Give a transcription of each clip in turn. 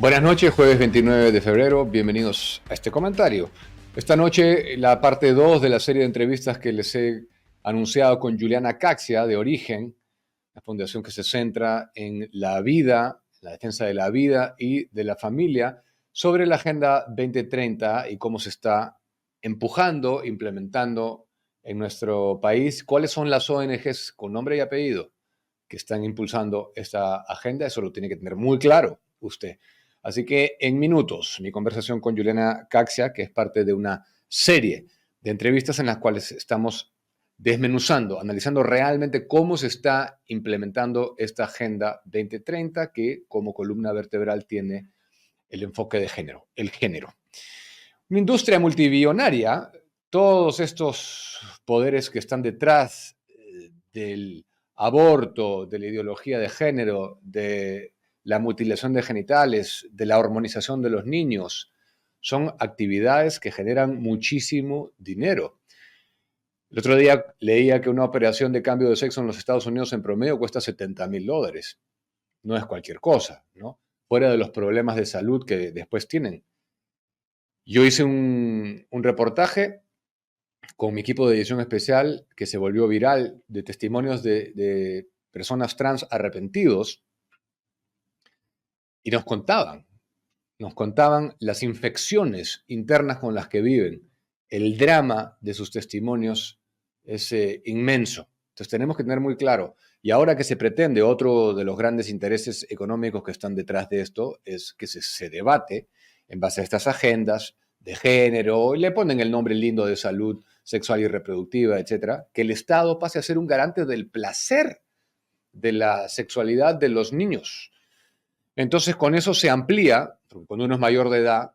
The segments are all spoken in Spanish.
Buenas noches, jueves 29 de febrero, bienvenidos a este comentario. Esta noche la parte 2 de la serie de entrevistas que les he anunciado con Juliana Caxia de Origen, la fundación que se centra en la vida, la defensa de la vida y de la familia, sobre la Agenda 2030 y cómo se está empujando, implementando en nuestro país. ¿Cuáles son las ONGs con nombre y apellido que están impulsando esta agenda? Eso lo tiene que tener muy claro usted. Así que en minutos, mi conversación con Juliana Caxia, que es parte de una serie de entrevistas en las cuales estamos desmenuzando, analizando realmente cómo se está implementando esta Agenda 2030, que como columna vertebral tiene el enfoque de género, el género. Una industria multibillonaria, todos estos poderes que están detrás del aborto, de la ideología de género, de la mutilación de genitales, de la hormonización de los niños, son actividades que generan muchísimo dinero. El otro día leía que una operación de cambio de sexo en los Estados Unidos en promedio cuesta $70,000. No es cualquier cosa, ¿no? Fuera de los problemas de salud que después tienen. Yo hice un reportaje con mi equipo de edición especial que se volvió viral de testimonios de personas trans arrepentidos y nos contaban las infecciones internas con las que viven. El drama de sus testimonios es inmenso. Entonces tenemos que tener muy claro, y ahora que se pretende, otro de los grandes intereses económicos que están detrás de esto es que se debate en base a estas agendas de género, y le ponen el nombre lindo de salud sexual y reproductiva, etcétera, que el Estado pase a ser un garante del placer de la sexualidad de los niños. Entonces con eso se amplía, porque cuando uno es mayor de edad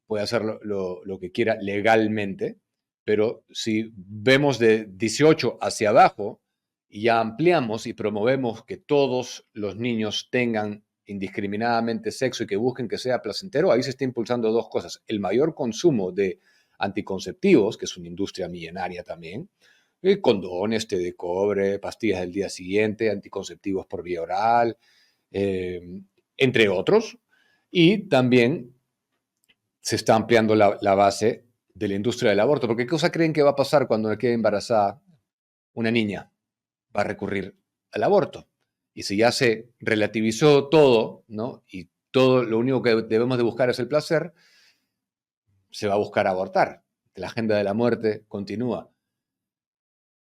puede hacer lo que quiera legalmente, pero si vemos de 18 hacia abajo y ya ampliamos y promovemos que todos los niños tengan indiscriminadamente sexo y que busquen que sea placentero, ahí se está impulsando dos cosas. El mayor consumo de anticonceptivos, que es una industria millonaria también, condones, té de cobre, pastillas del día siguiente, anticonceptivos por vía oral, eh, entre otros, y también se está ampliando la base de la industria del aborto. Porque ¿qué cosa creen que va a pasar cuando quede embarazada una niña? Va a recurrir al aborto. Y si ya se relativizó todo, ¿no? Y todo lo único que debemos de buscar es el placer, se va a buscar abortar. La agenda de la muerte continúa.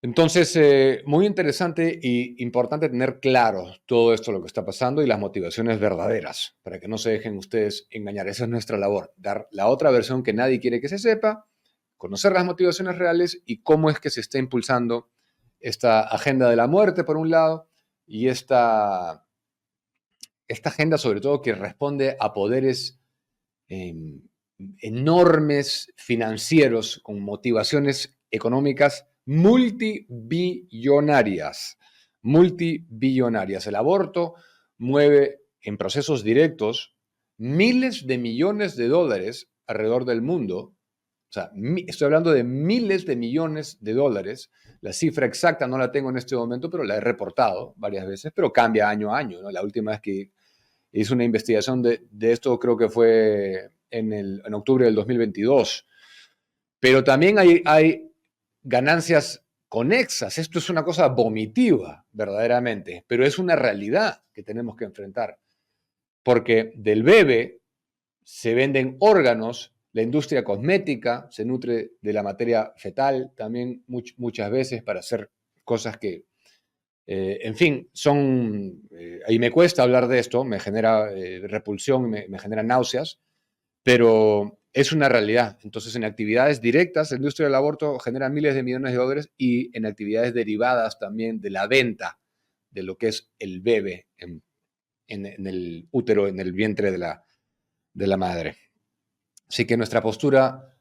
Entonces, muy interesante y importante tener claro todo esto, lo que está pasando y las motivaciones verdaderas, para que no se dejen ustedes engañar. Esa es nuestra labor, dar la otra versión que nadie quiere que se sepa, conocer las motivaciones reales y cómo es que se está impulsando esta agenda de la muerte, por un lado, y esta agenda sobre todo que responde a poderes eh, enormes financieros con motivaciones económicas multibillonarias. Multibillonarias. El aborto mueve en procesos directos miles de millones de dólares alrededor del mundo. O sea, estoy hablando de miles de millones de dólares. La cifra exacta no la tengo en este momento, pero la he reportado varias veces, pero cambia año a año, ¿no? La última vez que hice una investigación de esto creo que fue en octubre del 2022. Pero también hay ganancias conexas. Esto es una cosa vomitiva, verdaderamente, pero es una realidad que tenemos que enfrentar. Porque del bebé se venden órganos, la industria cosmética se nutre de la materia fetal también muchas veces para hacer cosas que en fin, y me cuesta hablar de esto, me genera repulsión, me genera náuseas, pero es una realidad. Entonces, en actividades directas, la industria del aborto genera miles de millones de dólares y en actividades derivadas también de la venta de lo que es el bebé en el útero, en el vientre de la madre. Así que nuestra postura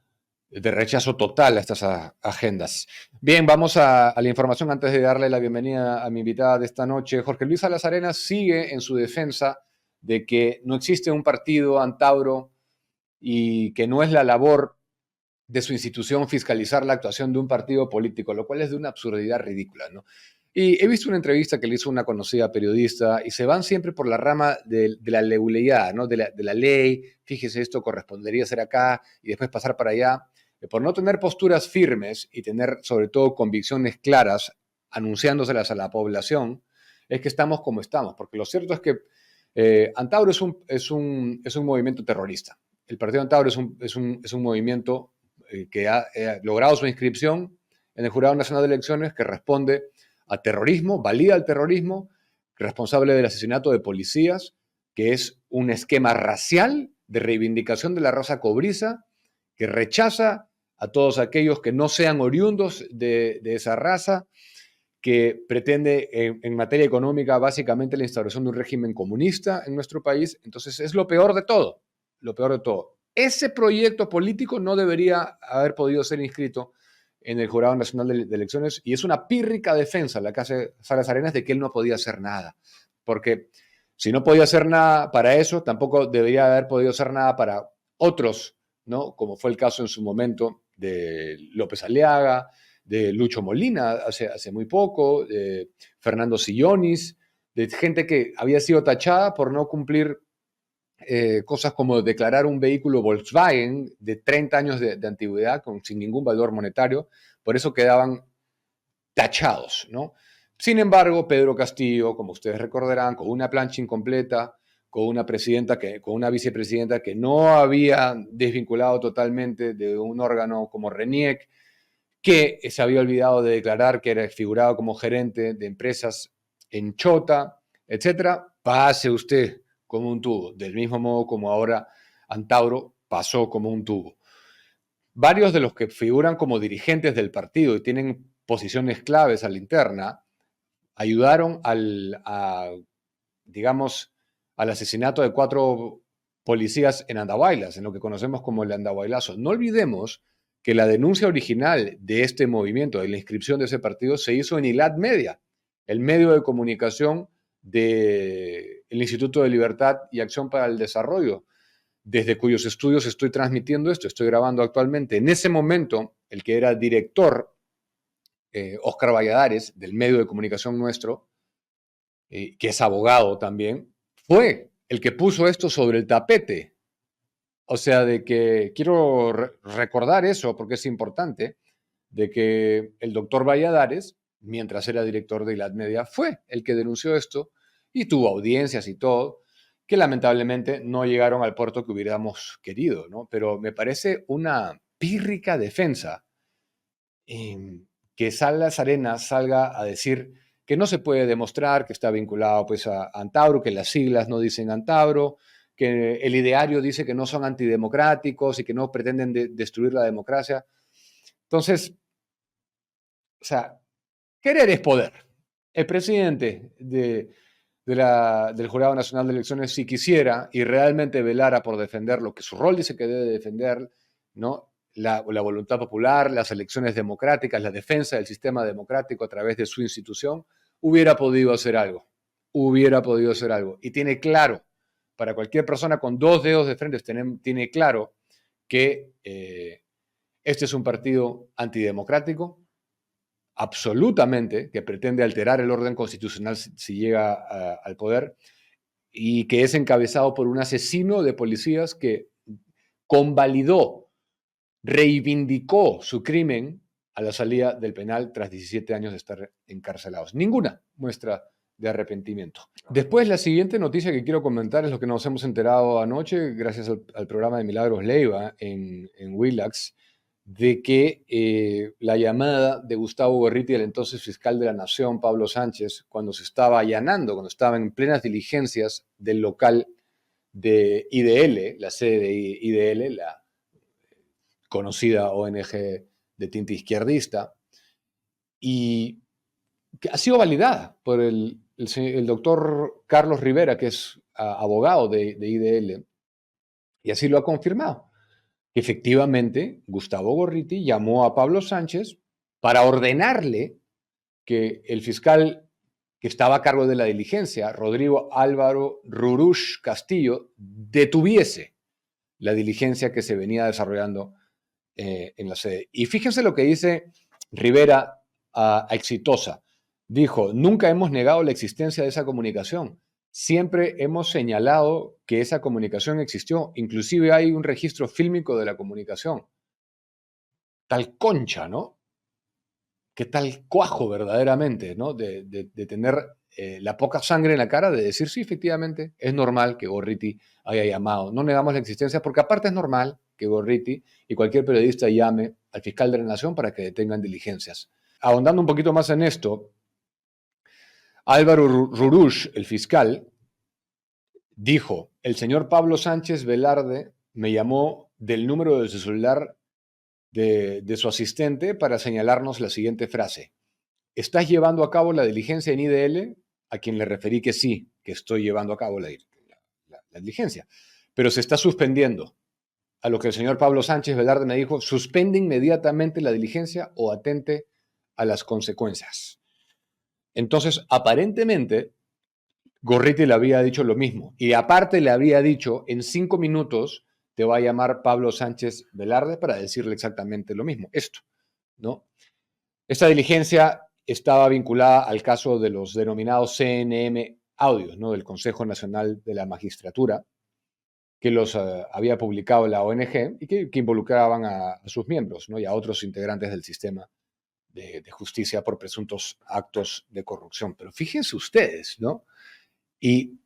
de rechazo total a estas agendas. Bien, vamos a la información antes de darle la bienvenida a mi invitada de esta noche. Jorge Luis Salas Arenas sigue en su defensa de que no existe un partido Antauro y que no es la labor de su institución fiscalizar la actuación de un partido político, lo cual es de una absurdidad ridícula, ¿no? Y he visto una entrevista que le hizo una conocida periodista y se van siempre por la rama de la leguleidad, ¿no? De la ley. Fíjese, esto correspondería ser acá y después pasar para allá. Por no tener posturas firmes y tener sobre todo convicciones claras, anunciándoselas a la población, es que estamos como estamos. Porque lo cierto es que Antauro es un movimiento terrorista. El Partido Antauro es un movimiento que ha logrado su inscripción en el Jurado Nacional de Elecciones, que responde a terrorismo, valida el terrorismo, responsable del asesinato de policías, que es un esquema racial de reivindicación de la raza cobriza, que rechaza a todos aquellos que no sean oriundos de esa raza, que pretende en materia económica básicamente la instauración de un régimen comunista en nuestro país. Entonces es lo peor de todo, lo peor de todo. Ese proyecto político no debería haber podido ser inscrito en el Jurado Nacional de Elecciones y es una pírrica defensa la que hace Salas Arenas de que él no podía hacer nada. Porque si no podía hacer nada para eso, tampoco debería haber podido hacer nada para otros, ¿no? Como fue el caso en su momento de López Aliaga, de Lucho Molina hace muy poco, de Fernando Sillonis, de gente que había sido tachada por no cumplir cosas como declarar un vehículo Volkswagen de 30 años de antigüedad sin ningún valor monetario, por eso quedaban tachados, ¿no? Sin embargo, Pedro Castillo, como ustedes recordarán, con una plancha incompleta, con una vicepresidenta que no había desvinculado totalmente de un órgano como RENIEC, que se había olvidado de declarar que era figurado como gerente de empresas en Chota, etcétera, pase usted como un tubo, del mismo modo como ahora Antauro pasó como un tubo. Varios de los que figuran como dirigentes del partido y tienen posiciones claves a la interna ayudaron digamos, al asesinato de 4 policías en Andahuaylas, en lo que conocemos como el Andahuaylazo. No olvidemos que la denuncia original de este movimiento, de la inscripción de ese partido, se hizo en ILAT Media, el medio de comunicación del Instituto de Libertad y Acción para el Desarrollo, desde cuyos estudios estoy transmitiendo esto, estoy grabando actualmente. En ese momento, el que era director, Óscar Valladares, del medio de comunicación nuestro, que es abogado también, fue el que puso esto sobre el tapete. O sea, de que quiero recordar eso porque es importante, de que el doctor Valladares, mientras era director de ILAD Media, fue el que denunció esto y tuvo audiencias y todo, que lamentablemente no llegaron al puerto que hubiéramos querido, ¿no? Pero me parece una pírrica defensa que Salas Arenas salga a decir que no se puede demostrar que está vinculado pues, a Antauro, que las siglas no dicen Antauro, que el ideario dice que no son antidemocráticos y que no pretenden destruir la democracia. Entonces, o sea, querer es poder. El presidente del Jurado Nacional de Elecciones, si quisiera y realmente velara por defender lo que su rol dice que debe defender, ¿no? La voluntad popular, las elecciones democráticas, la defensa del sistema democrático a través de su institución, hubiera podido hacer algo. Hubiera podido hacer algo. Y tiene claro, para cualquier persona con 2 dedos de frente, tiene claro que este es un partido antidemocrático, absolutamente, que pretende alterar el orden constitucional si llega al poder, y que es encabezado por un asesino de policías que convalidó, reivindicó su crimen a la salida del penal tras 17 años de estar encarcelados. Ninguna muestra de arrepentimiento. Después, la siguiente noticia que quiero comentar es lo que nos hemos enterado anoche, gracias al programa de Milagros Leiva en Willax, de que la llamada de Gustavo Gorriti, el entonces fiscal de la Nación, Pablo Sánchez, cuando se estaba allanando, cuando estaba en plenas diligencias del local de IDL, la sede de IDL, la conocida ONG de tinte izquierdista, y que ha sido validada por el doctor Carlos Rivera, que es abogado de IDL, y así lo ha confirmado. Efectivamente, Gustavo Gorriti llamó a Pablo Sánchez para ordenarle que el fiscal que estaba a cargo de la diligencia, Rodrigo Álvaro Rurush Castillo, detuviese la diligencia que se venía desarrollando en la sede. Y fíjense lo que dice Rivera a Exitosa. Dijo, nunca hemos negado la existencia de esa comunicación. Siempre hemos señalado que esa comunicación existió. Inclusive hay un registro fílmico de la comunicación. Tal concha, ¿no? Qué tal cuajo verdaderamente, ¿no? De tener la poca sangre en la cara de decir, sí, efectivamente, es normal que Gorriti haya llamado. No negamos la existencia porque aparte es normal que Gorriti y cualquier periodista llame al fiscal de la Nación para que detengan diligencias. Ahondando un poquito más en esto, Álvaro Rurush, el fiscal, dijo, el señor Pablo Sánchez Velarde me llamó del número de su celular de su asistente para señalarnos la siguiente frase. ¿Estás llevando a cabo la diligencia en IDL? A quien le referí que sí, que estoy llevando a cabo la diligencia. Pero se está suspendiendo. A lo que el señor Pablo Sánchez Velarde me dijo, suspende inmediatamente la diligencia o atente a las consecuencias. Entonces, aparentemente, Gorriti le había dicho lo mismo. Y aparte le había dicho, en 5 minutos te va a llamar Pablo Sánchez Velarde para decirle exactamente lo mismo. Esto, ¿no? Esta diligencia estaba vinculada al caso de los denominados CNM audios, ¿no? Del Consejo Nacional de la Magistratura, que los había publicado la ONG y que involucraban a sus miembros, ¿no? Y a otros integrantes del sistema de justicia por presuntos actos de corrupción. Pero fíjense ustedes, ¿no? Y,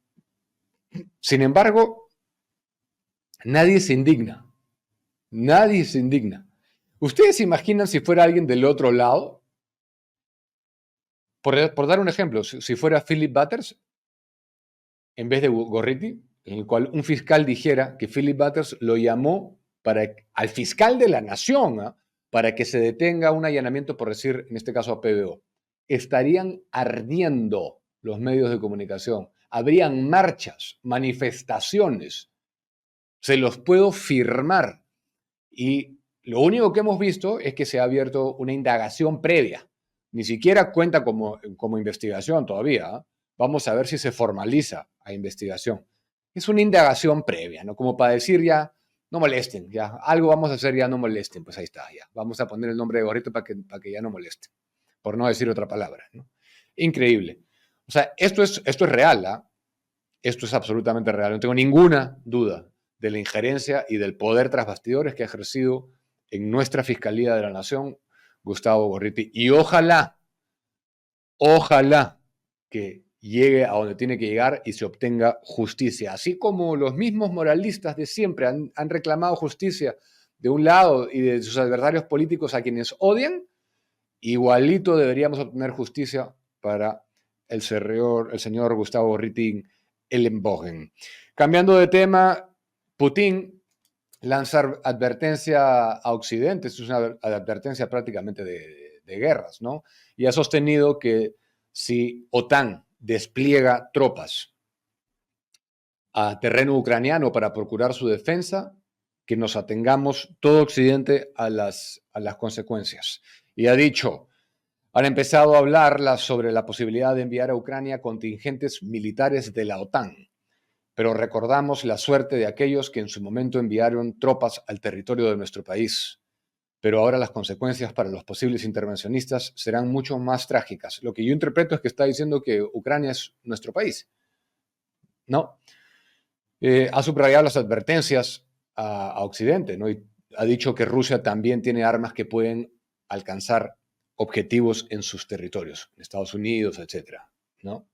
sin embargo, nadie se indigna. Nadie se indigna. ¿Ustedes se imaginan si fuera alguien del otro lado? Por dar un ejemplo, si fuera Philip Butters, en vez de Gorriti, en el cual un fiscal dijera que Philip Butters lo llamó al fiscal de la nación, ¿eh? Para que se detenga un allanamiento por decir, en este caso a PBO. Estarían ardiendo los medios de comunicación. Habrían marchas, manifestaciones. Se los puedo firmar. Y lo único que hemos visto es que se ha abierto una indagación previa. Ni siquiera cuenta como investigación todavía. ¿Eh? Vamos a ver si se formaliza a investigación. Es una indagación previa, ¿no? Como para decir ya, no molesten, ya, algo vamos a hacer, ya no molesten, pues ahí está, ya. Vamos a poner el nombre de Gorrito para que ya no molesten, por no decir otra palabra, ¿no? Increíble. O sea, esto es real, ¿eh? Esto es absolutamente real. No tengo ninguna duda de la injerencia y del poder tras bastidores que ha ejercido en nuestra Fiscalía de la Nación Gustavo Gorriti. Y ojalá que llegue a donde tiene que llegar y se obtenga justicia. Así como los mismos moralistas de siempre han reclamado justicia de un lado y de sus adversarios políticos a quienes odian, igualito deberíamos obtener justicia para el señor Gustavo Gorriti Ellenbogen. Cambiando de tema, Putin lanza advertencia a Occidente, es una advertencia prácticamente de guerras, ¿no? Y ha sostenido que si OTAN despliega tropas a terreno ucraniano para procurar su defensa, que nos atengamos todo Occidente a las consecuencias. Y ha dicho, han empezado a hablar sobre la posibilidad de enviar a Ucrania contingentes militares de la OTAN, pero recordamos la suerte de aquellos que en su momento enviaron tropas al territorio de nuestro país. Pero ahora las consecuencias para los posibles intervencionistas serán mucho más trágicas. Lo que yo interpreto es que está diciendo que Ucrania es nuestro país. No. Ha subrayado las advertencias a Occidente, ¿no? Y ha dicho que Rusia también tiene armas que pueden alcanzar objetivos en sus territorios, en Estados Unidos, etcétera, ¿no?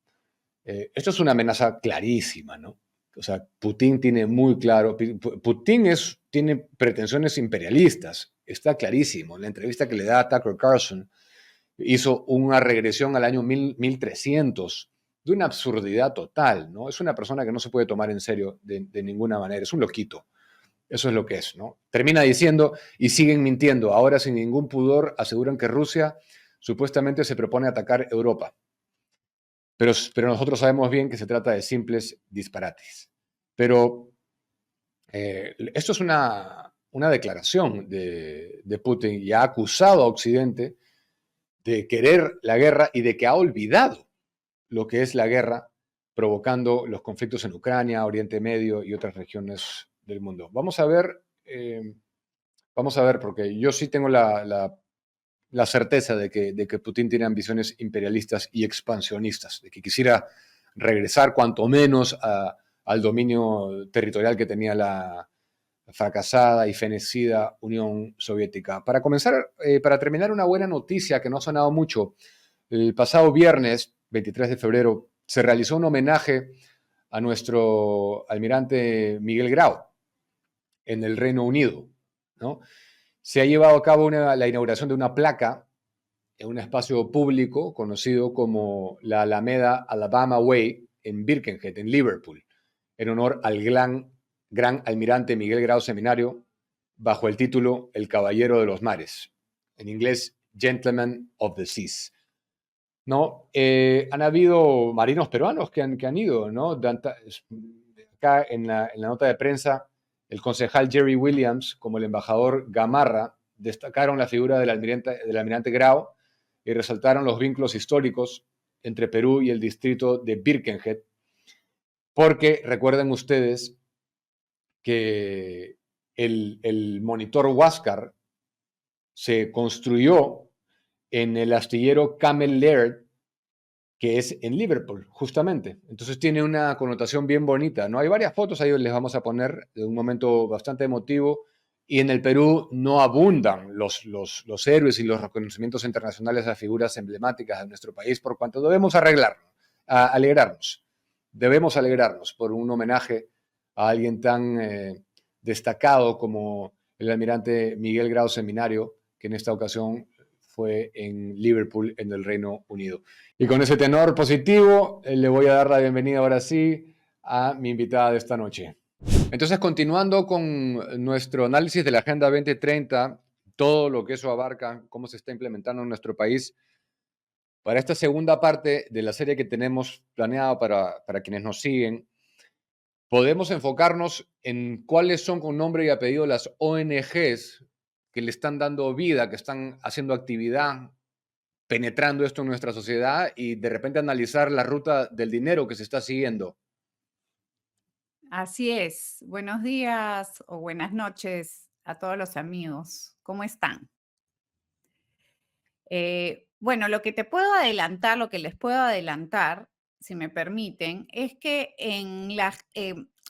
Esto es una amenaza clarísima, ¿no? O sea, Putin tiene muy claro, Putin tiene pretensiones imperialistas, está clarísimo. En la entrevista que le da a Tucker Carlson, hizo una regresión al año 1300 de una absurdidad total, ¿no? Es una persona que no se puede tomar en serio de ninguna manera, es un loquito. Eso es lo que es, ¿no? Termina diciendo, y siguen mintiendo, ahora sin ningún pudor aseguran que Rusia supuestamente se propone atacar Europa. Pero nosotros sabemos bien que se trata de simples disparates. Pero esto es una declaración de Putin y ha acusado a Occidente de querer la guerra y de que ha olvidado lo que es la guerra, provocando los conflictos en Ucrania, Oriente Medio y otras regiones del mundo. Vamos a ver, porque yo sí tengo la la certeza de que Putin tiene ambiciones imperialistas y expansionistas, de que quisiera regresar cuanto menos al dominio territorial que tenía la fracasada y fenecida Unión Soviética. Para comenzar, para terminar, una buena noticia que no ha sonado mucho. El pasado viernes, 23 de febrero, se realizó un homenaje a nuestro almirante Miguel Grau en el Reino Unido, ¿no? Se ha llevado a cabo la inauguración de una placa en un espacio público conocido como la Alameda Alabama Way en Birkenhead, en Liverpool, en honor al gran almirante Miguel Grau Seminario, bajo el título El Caballero de los Mares, en inglés Gentleman of the Seas. ¿No? Han habido marinos peruanos que han ido, ¿no? Acá en la nota de prensa, el concejal Jerry Williams, como el embajador Gamarra, destacaron la figura del almirante Grau y resaltaron los vínculos históricos entre Perú y el distrito de Birkenhead, porque recuerden ustedes que el monitor Huáscar se construyó en el astillero Camel Laird, que es en Liverpool, justamente. Entonces tiene una connotación bien bonita, ¿no? Hay varias fotos ahí, les vamos a poner, de un momento bastante emotivo, y en el Perú no abundan los héroes y los reconocimientos internacionales a figuras emblemáticas de nuestro país, por cuanto debemos alegrarnos. Debemos alegrarnos por un homenaje a alguien tan destacado como el almirante Miguel Grau Seminario, que en esta ocasión fue en Liverpool, en el Reino Unido. Y con ese tenor positivo, le voy a dar la bienvenida ahora sí a mi invitada de esta noche. Entonces, continuando con nuestro análisis de la Agenda 2030, todo lo que eso abarca, cómo se está implementando en nuestro país, para esta segunda parte de la serie que tenemos planeada para quienes nos siguen, podemos enfocarnos en cuáles son con nombre y apellido las ONGs que le están dando vida, que están haciendo actividad, penetrando esto en nuestra sociedad y de repente analizar la ruta del dinero que se está siguiendo. Así es. Buenos días o buenas noches a todos los amigos. ¿Cómo están? Bueno, lo que te puedo adelantar, lo que les puedo adelantar, si me permiten, es que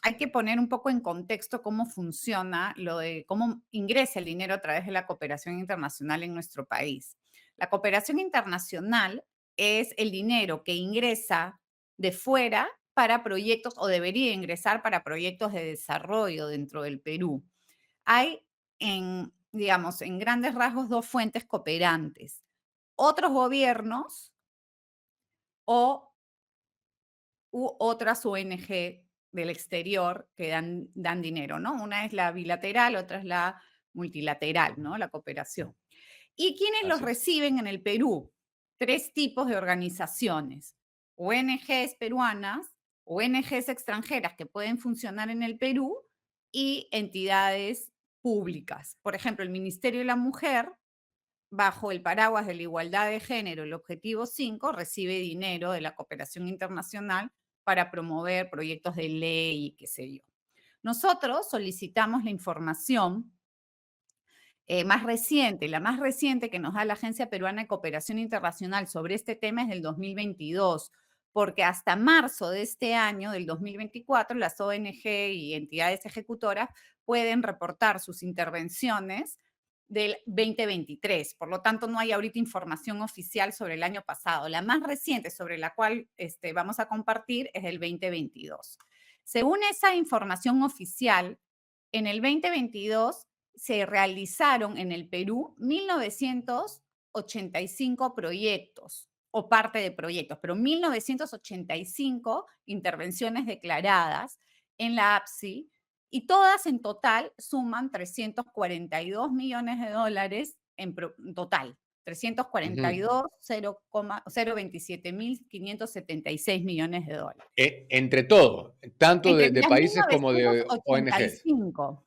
hay que poner un poco en contexto cómo funciona lo de cómo ingresa el dinero a través de la cooperación internacional en nuestro país. La cooperación internacional es el dinero que ingresa de fuera para proyectos o debería ingresar para proyectos de desarrollo dentro del Perú. Hay digamos, en grandes rasgos dos fuentes cooperantes: otros gobiernos o otras ONG del exterior que dan dinero, ¿no? Una es la bilateral, otra es la multilateral, ¿no? La cooperación. ¿Y quiénes los Así es. reciben en el Perú? Tres tipos de organizaciones: ONGs peruanas, ONGs extranjeras que pueden funcionar en el Perú y entidades públicas. Por ejemplo, el Ministerio de la Mujer, bajo el paraguas de la igualdad de género, el objetivo 5, recibe dinero de la cooperación internacional para promover proyectos de ley y qué sé yo. Nosotros solicitamos la información más reciente, la más reciente que nos da la Agencia Peruana de Cooperación Internacional sobre este tema es del 2022, porque hasta marzo de este año, del 2024, las ONG y entidades ejecutoras pueden reportar sus intervenciones del 2023. Por lo tanto, no hay ahorita información oficial sobre el año pasado. La más reciente sobre la cual vamos a compartir es del 2022. Según esa información oficial, en el 2022 se realizaron en el Perú 1985 proyectos o parte de proyectos, pero 1985 intervenciones declaradas en la APSI, y todas en total suman 342 millones de dólares en total. Ujú. 342,027,576 millones de dólares. Entre todo, tanto Entre de las países como de ONGs. 1985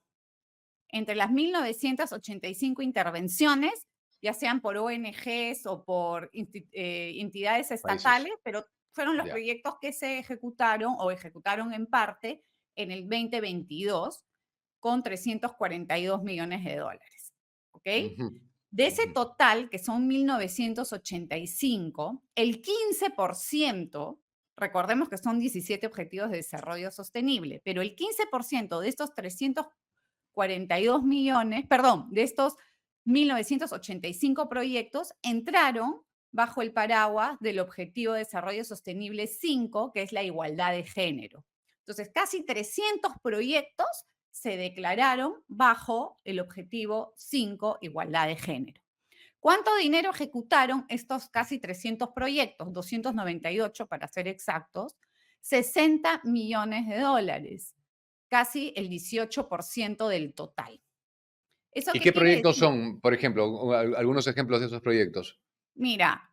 entre las 1985 intervenciones, ya sean por ONGs o por entidades Países. estatales, pero fueron los Ya. proyectos que se ejecutaron o ejecutaron en parte en el 2022 con 342 millones de dólares. ¿Ok? Ujú. De ese total, que son 1985, el 15%, recordemos que son 17 objetivos de desarrollo sostenible, pero el 15% de estos 342 millones, perdón, de estos 1985 proyectos entraron bajo el paraguas del Objetivo de Desarrollo Sostenible 5, que es la igualdad de género. Entonces, casi 300 proyectos se declararon bajo el Objetivo 5, igualdad de género. ¿Cuánto dinero ejecutaron estos casi 300 proyectos? 298 para ser exactos, 60 millones de dólares, casi el 18% del total. ¿Eso ¿Y qué qué quiere proyectos decir? son, por ejemplo, algunos ejemplos de esos proyectos? Mira,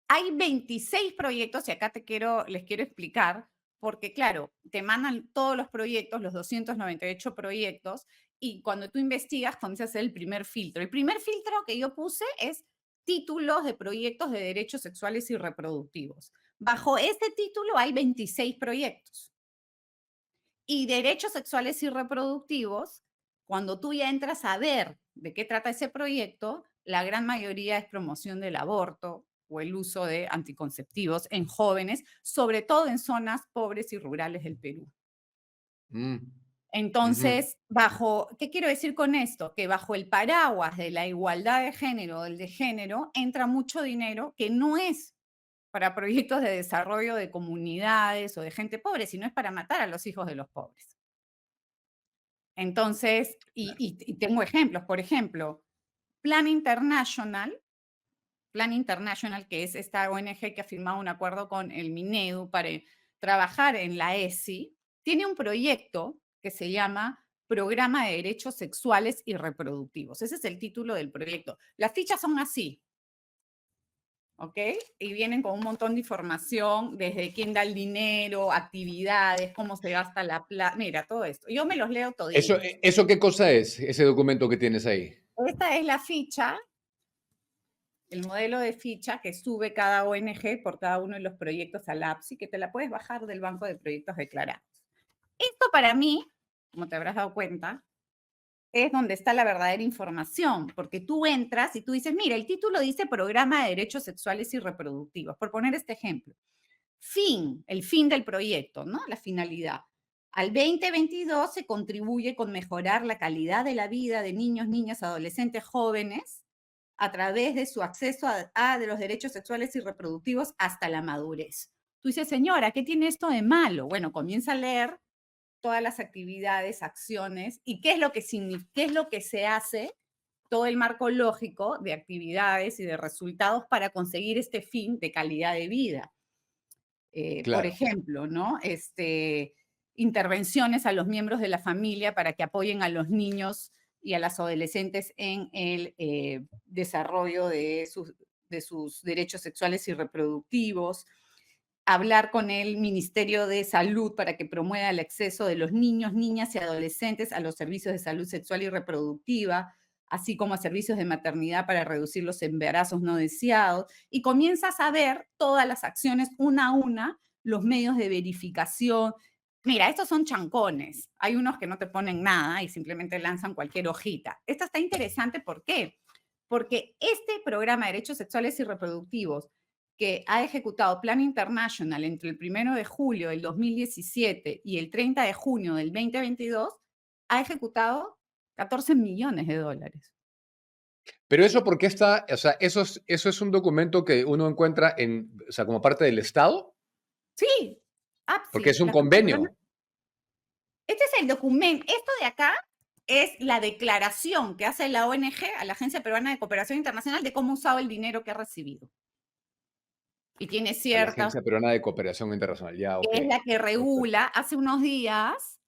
hay 26 proyectos y acá les quiero explicar, porque claro, te mandan todos los proyectos, los 298 proyectos, y cuando tú investigas, comienzas a hacer el primer filtro. El primer filtro que yo puse es títulos de proyectos de derechos sexuales y reproductivos. Bajo ese título hay 26 proyectos. Y derechos sexuales y reproductivos, cuando tú ya entras a ver de qué trata ese proyecto, la gran mayoría es promoción del aborto o el uso de anticonceptivos en jóvenes, sobre todo en zonas pobres y rurales del Perú. Mm, ujú. Entonces, ¿qué quiero decir con esto? Que bajo el paraguas de la igualdad de género, del de género, entra mucho dinero que no es para proyectos de desarrollo de comunidades o de gente pobre, sino es para matar a los hijos de los pobres. Entonces, y tengo ejemplos, por ejemplo, Plan International, Plan International, que es esta ONG que ha firmado un acuerdo con el Minedu para trabajar en la ESI, tiene un proyecto que se llama Programa de Derechos Sexuales y Reproductivos. Ese es el título del proyecto. Las fichas son así, ¿ok? Y vienen con un montón de información, desde quién da el dinero, actividades, cómo se gasta la plata, mira, todo esto. Yo me los leo ¿Eso, toditos. eso qué cosa es, ese documento que tienes ahí? Esta es la ficha, el modelo de ficha que sube cada ONG por cada uno de los proyectos al APSI, que te la puedes bajar del banco de proyectos declarados. Esto para mí, como te habrás dado cuenta, es donde está la verdadera información, porque tú entras y tú dices, mira, el título dice Programa de Derechos Sexuales y Reproductivos, por poner este ejemplo. El fin del proyecto, ¿no? La finalidad. Al 2022 se contribuye con mejorar la calidad de la vida de niños, niñas, adolescentes, jóvenes, a través de su acceso de los derechos sexuales y reproductivos hasta la madurez. Tú dices, señora, ¿qué tiene esto de malo? Bueno, comienza a leer todas las actividades, acciones y qué es lo que qué es lo que se hace, todo el marco lógico de actividades y de resultados para conseguir este fin de calidad de vida. Por Claro. ejemplo, ¿no? Intervenciones a los miembros de la familia para que apoyen a los niños y a las adolescentes en el desarrollo de sus derechos sexuales y reproductivos, hablar con el Ministerio de Salud para que promueva el acceso de los niños, niñas y adolescentes a los servicios de salud sexual y reproductiva, así como a servicios de maternidad para reducir los embarazos no deseados, y comienzas a ver todas las acciones una a una, los medios de verificación. Mira, estos son chancones. Hay unos que no te ponen nada y simplemente lanzan cualquier hojita. Esta está interesante, ¿por qué? Porque este programa de derechos sexuales y reproductivos que ha ejecutado Plan International entre el 1 de julio del 2017 y el 30 de junio del 2022, ha ejecutado 14 millones de dólares. Pero eso porque está, o sea, eso es un documento que uno encuentra o sea, como parte del Estado, Sí, porque APSI, es un la Agencia Peruana. convenio. Este es el documento, esto de acá es la declaración que hace la ONG a la Agencia Peruana de Cooperación Internacional de cómo ha usado el dinero que ha recibido. Y tiene A la ciertas Agencia Peruana de Cooperación Internacional. Ya, ok. que es la que Perfecto. regula. Hace unos días,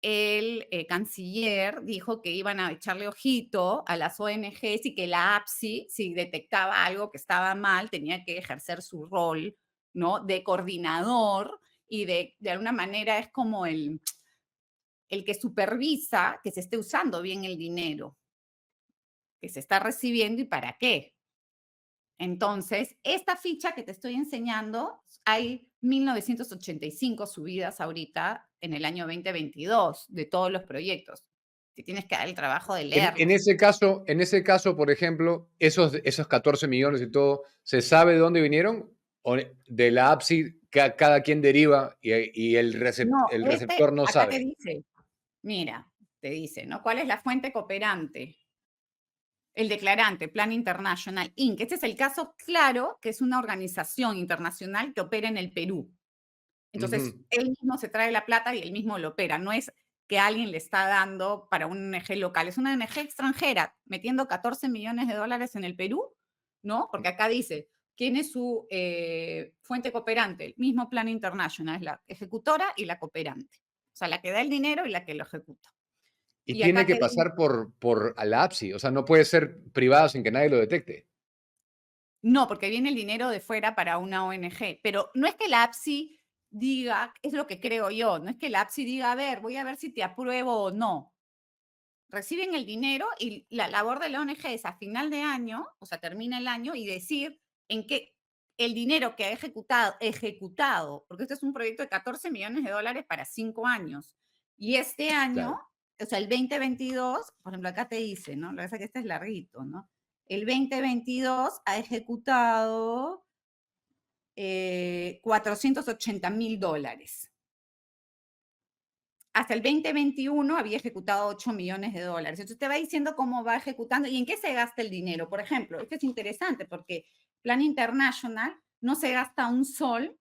el canciller dijo que iban a echarle ojito a las ONGs y que la APSI, si detectaba algo que estaba mal, tenía que ejercer su rol, ¿no? De coordinador y de alguna manera es como el que supervisa que se esté usando bien el dinero que se está recibiendo y para qué. Entonces, esta ficha que te estoy enseñando, hay 1985 subidas ahorita en el año 2022 de todos los proyectos. te tienes que dar el trabajo de En leerlos. ese caso, por ejemplo, esos 14 millones y todo, ¿se sabe de dónde vinieron? ¿O de la APSI cada quien deriva y No, el receptor no acá te sabe? dice, mira, te dice, ¿no? ¿Cuál es la fuente cooperante? El declarante, Plan International Inc. Este es el caso claro que es una organización internacional que opera en el Perú. Entonces, Ujú. él mismo se trae la plata y él mismo lo opera. No es que alguien le está dando para una ONG local. Es una ONG extranjera metiendo 14 millones de dólares en el Perú, ¿no? Porque acá dice, ¿quién es su fuente cooperante? El mismo Plan International, es la ejecutora y la cooperante. O sea, la que da el dinero y la que lo ejecuta. Y Y tiene acá que te dice, pasar por a la APSI, o sea, no puede ser privado sin que nadie lo detecte. no, porque viene el dinero de fuera para una ONG, pero no es que la APSI diga, es lo que creo yo, no es que la APSI diga, a ver, voy a ver si te apruebo o no. Reciben el dinero y la labor de la ONG es a final de año, o sea, termina el año y decir en qué el dinero que ha ejecutado, porque este es un proyecto de 14 millones de dólares para 5 años. Y este año, Claro. o sea, el 2022, por ejemplo, acá te dice, ¿no? Lo que pasa es que este es larguito, ¿no? El 2022 ha ejecutado 480.000 dólares. Hasta el 2021 había ejecutado 8 millones de dólares. Entonces te va diciendo cómo va ejecutando y en qué se gasta el dinero. Por ejemplo, esto es interesante porque Plan International no se gasta un sol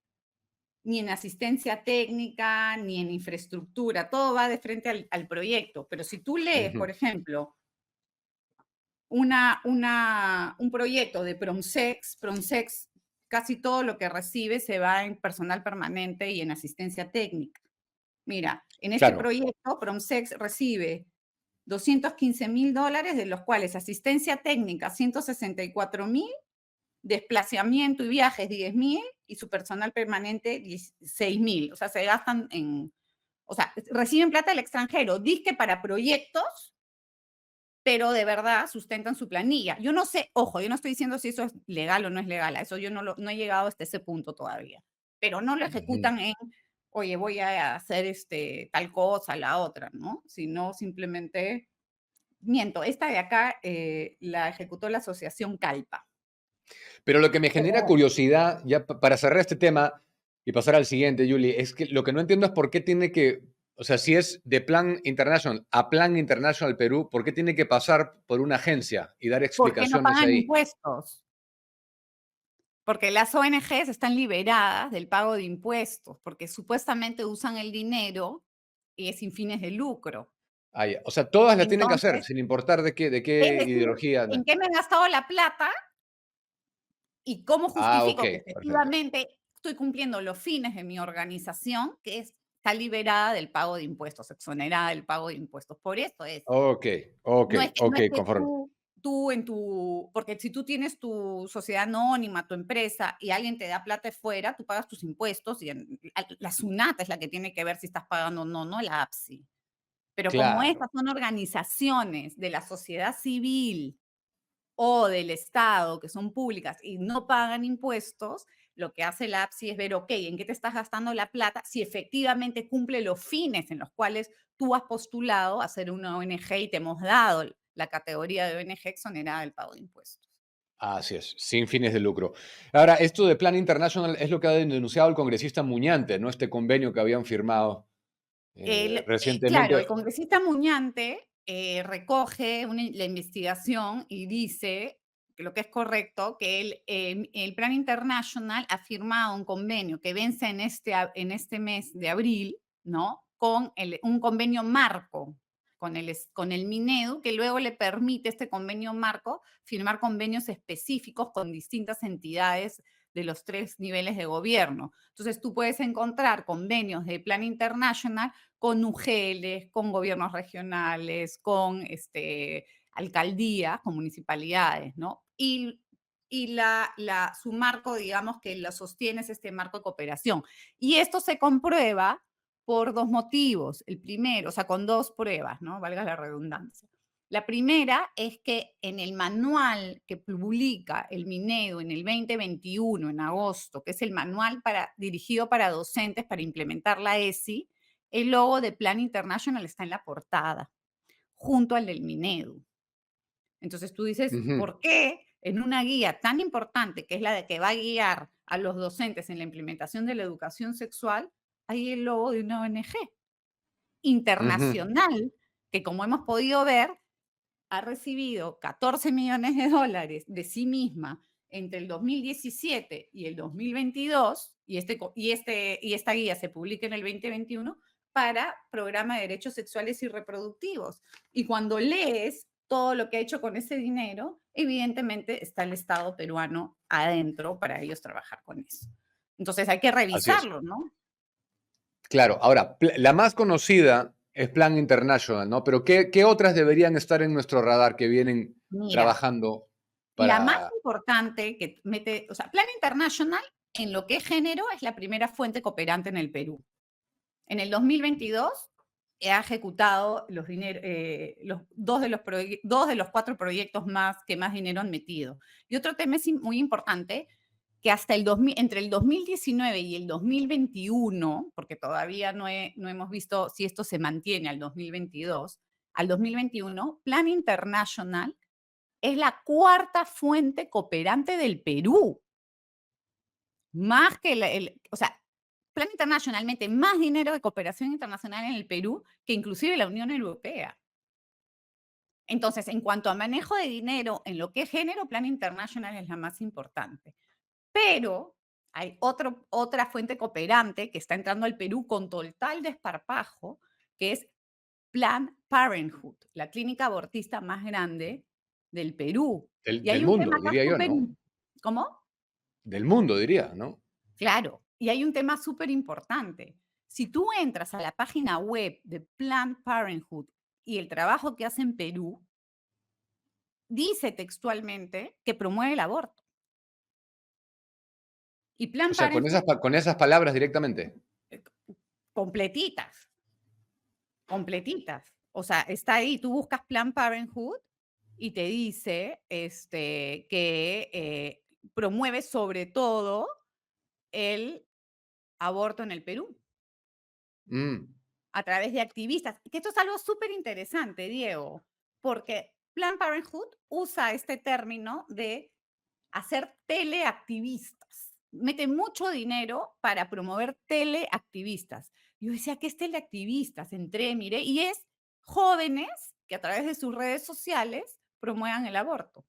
ni en asistencia técnica, ni en infraestructura. Todo va de frente al proyecto. Pero si tú lees, Ujú. por ejemplo, un proyecto de Pronsex, casi todo lo que recibe se va en personal permanente y en asistencia técnica. Mira, en este Claro. proyecto, Promsex recibe 215.000 dólares, de los cuales asistencia técnica 164.000, desplazamiento y viajes 10.000 y su personal permanente 16.000. O sea, se gastan o sea, reciben plata del extranjero, disque para proyectos, pero de verdad sustentan su planilla. Yo no sé, ojo, yo no estoy diciendo si eso es legal o no es legal, a eso yo no he llegado hasta ese punto todavía, pero no lo Ujú. ejecutan en, oye, voy a hacer tal cosa, la otra, ¿no? Sino simplemente, miento, esta de acá la ejecutó la asociación Calpa. Pero lo que me genera Pero, curiosidad, ya para cerrar este tema y pasar al siguiente, Julie, es que lo que no entiendo es por qué tiene que, o sea, si es de Plan International a Plan International Perú, ¿por qué tiene que pasar por una agencia y dar ¿por qué no explicaciones pagan ahí? impuestos? Porque las ONGs están liberadas del pago de impuestos, porque supuestamente usan el dinero y es sin fines de lucro. Ah, ya. O sea, todas las tienen que hacer, Entonces, sin importar de es qué decir, ideología. ¿en qué me he gastado la plata y cómo Ah, ok, justifico que perfecto. efectivamente estoy cumpliendo los fines de mi organización, está liberada del pago de impuestos, exonerada del pago de impuestos? Por eso es. Ok, ok, No ok, es que conforme. tú porque si tú tienes tu sociedad anónima, tu empresa, y alguien te da plata de fuera, tú pagas tus impuestos y la SUNAT es la que tiene que ver si estás pagando o no, no la APSI. Pero como Claro. estas son organizaciones de la sociedad civil o del Estado, que son públicas y no pagan impuestos, lo que hace la APSI es ver, ok, ¿en qué te estás gastando la plata? Si efectivamente cumple los fines en los cuales tú has postulado a ser una ONG y te hemos dado la categoría de ONG exonerada del pago de impuestos. Así es, sin fines de lucro. Ahora, esto de Plan International es lo que ha denunciado el congresista Muñante, ¿no? Este convenio que habían firmado Claro, el recientemente. congresista Muñante recoge la investigación y dice que lo que es correcto, que el Plan International ha firmado un convenio que vence en este mes de abril, ¿no? Con un convenio marco con el Minedu, que luego le permite este convenio marco firmar convenios específicos con distintas entidades de los 3 niveles de gobierno. Entonces, tú puedes encontrar convenios de Plan International con UGELes, con gobiernos regionales, con alcaldías, con municipalidades, ¿no? Y su marco, digamos, que lo sostiene es este marco de cooperación. Y esto se comprueba por dos motivos. El primero, o sea, con dos pruebas, ¿no? Valga la redundancia. La primera es que en el manual que publica el Minedu en el 2021, en agosto, que es el manual dirigido para docentes para implementar la ESI, el logo de Plan International está en la portada. junto al del Minedu. Entonces tú dices, Ujú, ¿por qué en una guía tan importante, que es la de que va a guiar a los docentes en la implementación de la educación sexual, hay el logo de una ONG ujú. internacional que, como hemos podido ver, ha recibido 14 millones de dólares de sí misma entre el 2017 y el 2022, y esta guía se publica en el 2021, para programa de derechos sexuales y reproductivos. Y cuando lees todo lo que ha hecho con ese dinero, evidentemente está el Estado peruano adentro para ellos trabajar con eso. Entonces hay que Así es. revisarlo, ¿no? Claro, ahora, la más conocida es Plan International, ¿no? Pero ¿qué otras deberían estar en nuestro radar que vienen Mira, trabajando la más para... importante que mete, o sea, Plan International en lo que es género es la primera fuente cooperante en el Perú. En el 2022 ha ejecutado dos de los cuatro proyectos más que más dinero han metido. Y otro tema es muy importante, que hasta entre el 2019 y el 2021, porque todavía no hemos visto si esto se mantiene al 2022, al 2021, Plan International es la cuarta fuente cooperante del Perú, más que o sea, Plan Internacional mete más dinero de cooperación internacional en el Perú que inclusive la Unión Europea. Entonces, en cuanto a manejo de dinero en lo que es género, Plan Internacional es la más importante. Pero hay otra fuente cooperante que está entrando al Perú con total desparpajo, que es Planned Parenthood, la clínica abortista más grande del Perú. Y Del hay un tema mundo, acá diría yo, súper... ¿no? ¿Cómo? Del mundo, diría, ¿no? Claro, y hay un tema súper importante. Si tú entras a la página web de Planned Parenthood y el trabajo que hace en Perú, dice textualmente que promueve el aborto. Y O Planned sea, Parenthood, con esas palabras directamente. eh, completitas, completitas. O sea, está ahí, tú buscas Planned Parenthood y te dice que promueve sobre todo el aborto en el Perú, Mm. a través de activistas. Que esto es algo súper interesante, Diego, porque Planned Parenthood usa este término de hacer teleactivistas. Mete mucho dinero para promover teleactivistas. Yo decía, ¿qué es teleactivistas? Entré, miré, y es jóvenes que a través de sus redes sociales promuevan el aborto.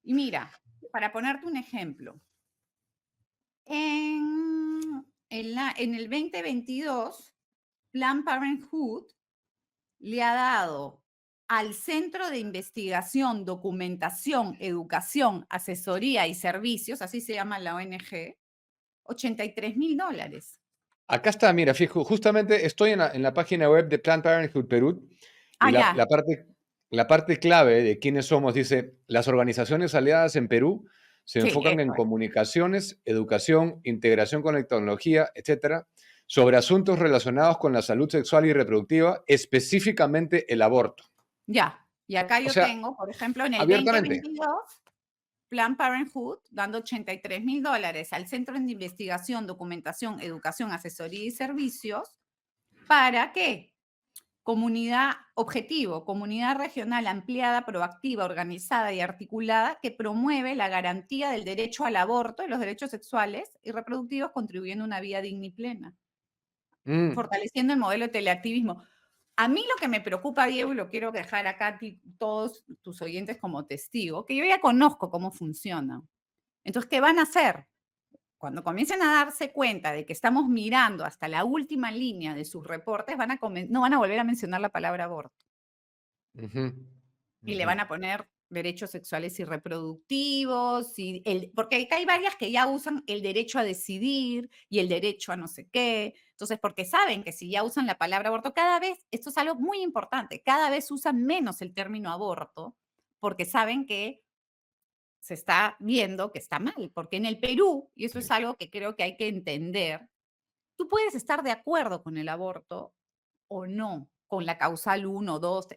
Y mira, para ponerte un ejemplo, en el 2022, Planned Parenthood le ha dado al Centro de Investigación, Documentación, Educación, Asesoría y Servicios, así se llama la ONG, $83,000. Acá está, mira, fijo, justamente estoy en la página web de Planned Parenthood Perú y Ah, ya. la parte clave de quiénes somos dice, las organizaciones aliadas en Perú se Sí, enfocan en eso es. comunicaciones, educación, integración con la tecnología, etcétera, sobre asuntos relacionados con la salud sexual y reproductiva, específicamente el aborto. Ya. Y acá O yo sea, tengo, por ejemplo, en el abiertamente. 2022, Planned Parenthood dando $83,000 al Centro de Investigación, Documentación, Educación, Asesoría y Servicios. ¿Para qué? Comunidad objetivo, comunidad regional ampliada, proactiva, organizada y articulada que promueve la garantía del derecho al aborto y los derechos sexuales y reproductivos, contribuyendo a una vida digna y plena, Mm, fortaleciendo el modelo de teleactivismo. A mí lo que me preocupa, Diego, y lo quiero dejar acá a ti, todos tus oyentes como testigo, que yo ya conozco cómo funciona. Entonces, ¿qué van a hacer? Cuando comiencen a darse cuenta de que estamos mirando hasta la última línea de sus reportes, no van a volver a mencionar la palabra aborto. ujú, Y le ujú. van a poner derechos sexuales y reproductivos, porque acá hay varias que ya usan el derecho a decidir y el derecho a no sé qué. Entonces, porque saben que si ya usan la palabra aborto, cada vez, esto es algo muy importante, cada vez usan menos el término aborto, porque saben que se está viendo que está mal, porque en el Perú, y eso es algo que creo que hay que entender, tú puedes estar de acuerdo con el aborto o no, con la causal uno, 2.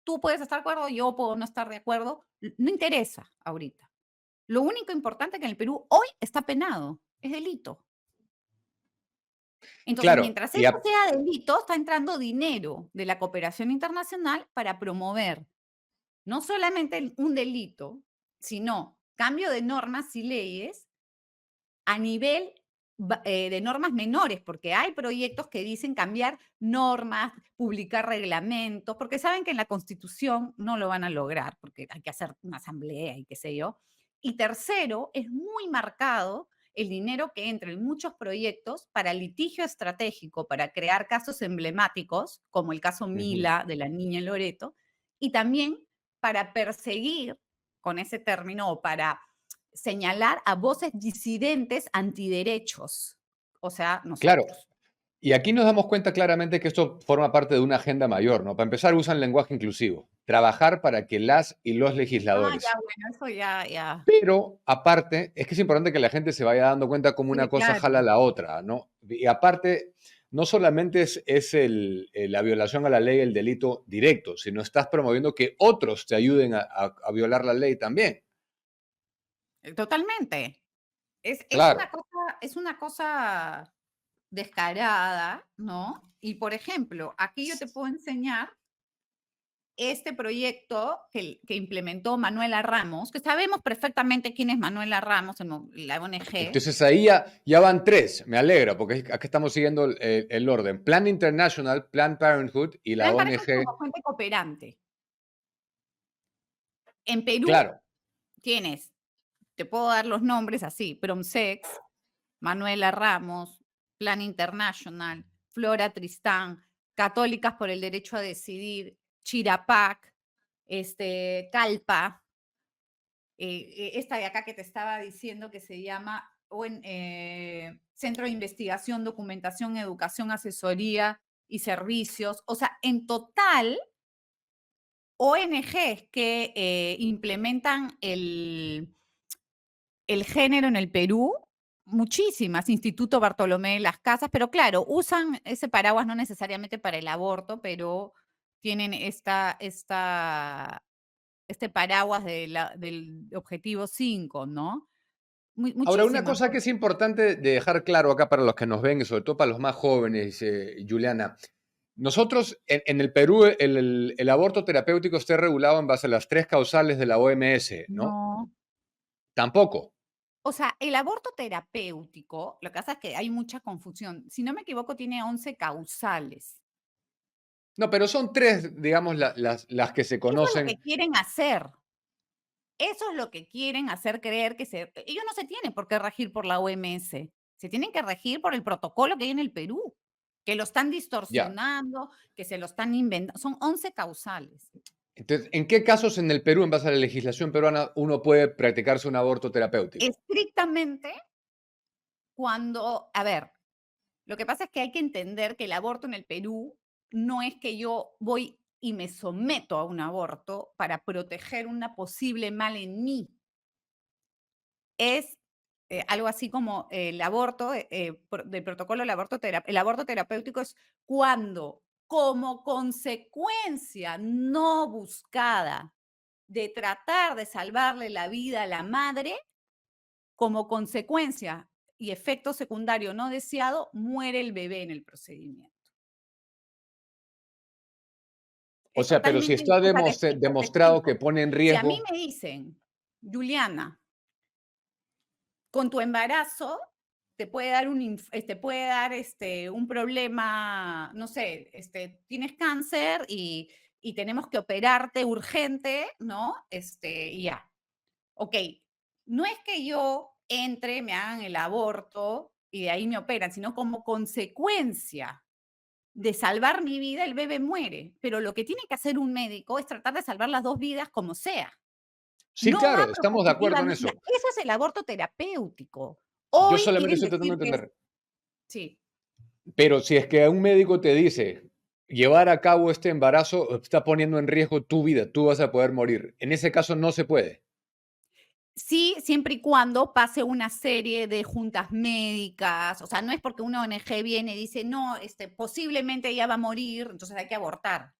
Tú puedes estar de acuerdo, yo puedo no estar de acuerdo, no interesa ahorita. Lo único importante es que en el Perú hoy está penado, es delito. Entonces, Claro, mientras eso sea delito, está entrando dinero de la cooperación internacional para promover no solamente un delito, sino cambio de normas y leyes a nivel de normas menores, porque hay proyectos que dicen cambiar normas, publicar reglamentos, porque saben que en la Constitución no lo van a lograr, porque hay que hacer una asamblea y qué sé yo. Y tercero, es muy marcado el dinero que entra en muchos proyectos para litigio estratégico, para crear casos emblemáticos, como el caso Mila de la niña en Loreto, y también para perseguir, con ese término, o para señalar a voces disidentes antiderechos, o sea, claro. nosotros. Y aquí nos damos cuenta claramente que esto forma parte de una agenda mayor, ¿no? Para empezar, usan lenguaje inclusivo. Trabajar para que las y los Ya, legisladores. bueno, eso ya. Pero aparte, es que es importante que la gente se vaya dando cuenta cómo una Sí, cosa claro. jala a la otra, ¿no? Y aparte, no solamente es la violación a la ley, el delito directo, sino estás promoviendo que otros te ayuden a violar la ley también. Totalmente. Claro. Es una cosa descarada, ¿no? Y, por ejemplo, aquí yo te puedo enseñar este proyecto que implementó Manuela Ramos, que sabemos perfectamente quién es Manuela Ramos en la ONG. Entonces ahí ya van tres, me alegra, porque acá estamos siguiendo el orden. Plan International, Planned Parenthood y la Me parece ONG. como fuente cooperante. En Perú Claro, tienes, te puedo dar los nombres así, Promsex, Manuela Ramos, Plan International, Flora Tristán, Católicas por el Derecho a Decidir, Chirapac, Calpa, esta de acá que te estaba diciendo que se llama Centro de Investigación, Documentación, Educación, Asesoría y Servicios. O sea, en total, ONGs que implementan el género en el Perú, muchísimas, Instituto Bartolomé de las Casas, pero claro, usan ese paraguas no necesariamente para el aborto, pero tienen este paraguas del objetivo 5, ¿no? ahora, una Muchísimas. cosa que es importante de dejar claro acá para los que nos ven, y sobre todo para los más jóvenes, Juliana, nosotros en el Perú el aborto terapéutico está regulado en base a las tres causales de la OMS, ¿no? No. Tampoco. O sea, el aborto terapéutico, lo que pasa es que hay mucha confusión. Si no me equivoco, tiene 11 causales. No, pero son tres, digamos, las que se Eso es lo conocen. que quieren hacer. Eso es lo que quieren hacer creer que ellos no se tienen por qué regir por la OMS, se tienen que regir por el protocolo que hay en el Perú, que lo están Ya. distorsionando, que se lo están inventando. Son 11 causales. Entonces, ¿en qué casos en el Perú, en base a la legislación peruana, uno puede practicarse un aborto terapéutico? Estrictamente cuando, a ver, lo que pasa es que hay que entender que el aborto en el Perú no es que yo voy y me someto a un aborto para proteger una posible mal en mí. Es algo así como el aborto, del protocolo el aborto terapéutico es cuando, como consecuencia no buscada de tratar de salvarle la vida a la madre, como consecuencia y efecto secundario no deseado, muere el bebé en el procedimiento. O Es sea, pero si totalmente, está o sea, te demostrado que explico. pone en Si a mí riesgo. me dicen, Juliana, con tu embarazo te puede dar un problema, no sé, tienes cáncer y tenemos que operarte urgente, ¿no? Y ya. Ok, no es que yo entre, me hagan el aborto y de ahí me operan, sino como consecuencia de salvar mi vida, el bebé muere. Pero lo que tiene que hacer un médico es tratar de salvar las dos vidas como sea. Sí, No va claro, estamos de acuerdo en ya, eso. eso es el aborto terapéutico. Yo Hoy solamente quieren estoy tratando decir de que es entender. sí, Pero si es que un médico te dice, llevar a cabo este embarazo está poniendo en riesgo tu vida, tú vas a poder morir. En ese caso no se puede. sí, siempre y cuando pase una serie de juntas médicas, o sea, no es porque una ONG viene y dice: "No, posiblemente ella va a morir, entonces hay que abortar".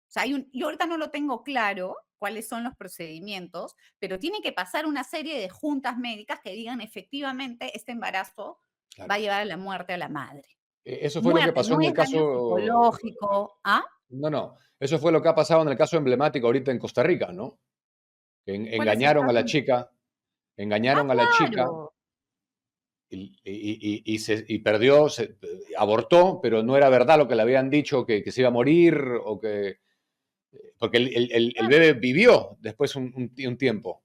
O sea, yo ahorita no lo tengo claro cuáles son los procedimientos, pero tiene que pasar una serie de juntas médicas que digan efectivamente este embarazo va Claro. a llevar a la muerte a la madre. Eso fue lo que Muerte, pasó no en es el daño caso. psicológico. ¿Ah? No, no. Eso fue lo que ha pasado en el caso emblemático ahorita en Costa Rica, ¿no? ¿Cuál es el Engañaron a caso? la chica, Ah, engañaron a la chica claro. y perdió, abortó, pero no era verdad lo que le habían dicho, que se iba a morir o que. Porque el Claro. bebé vivió después un tiempo.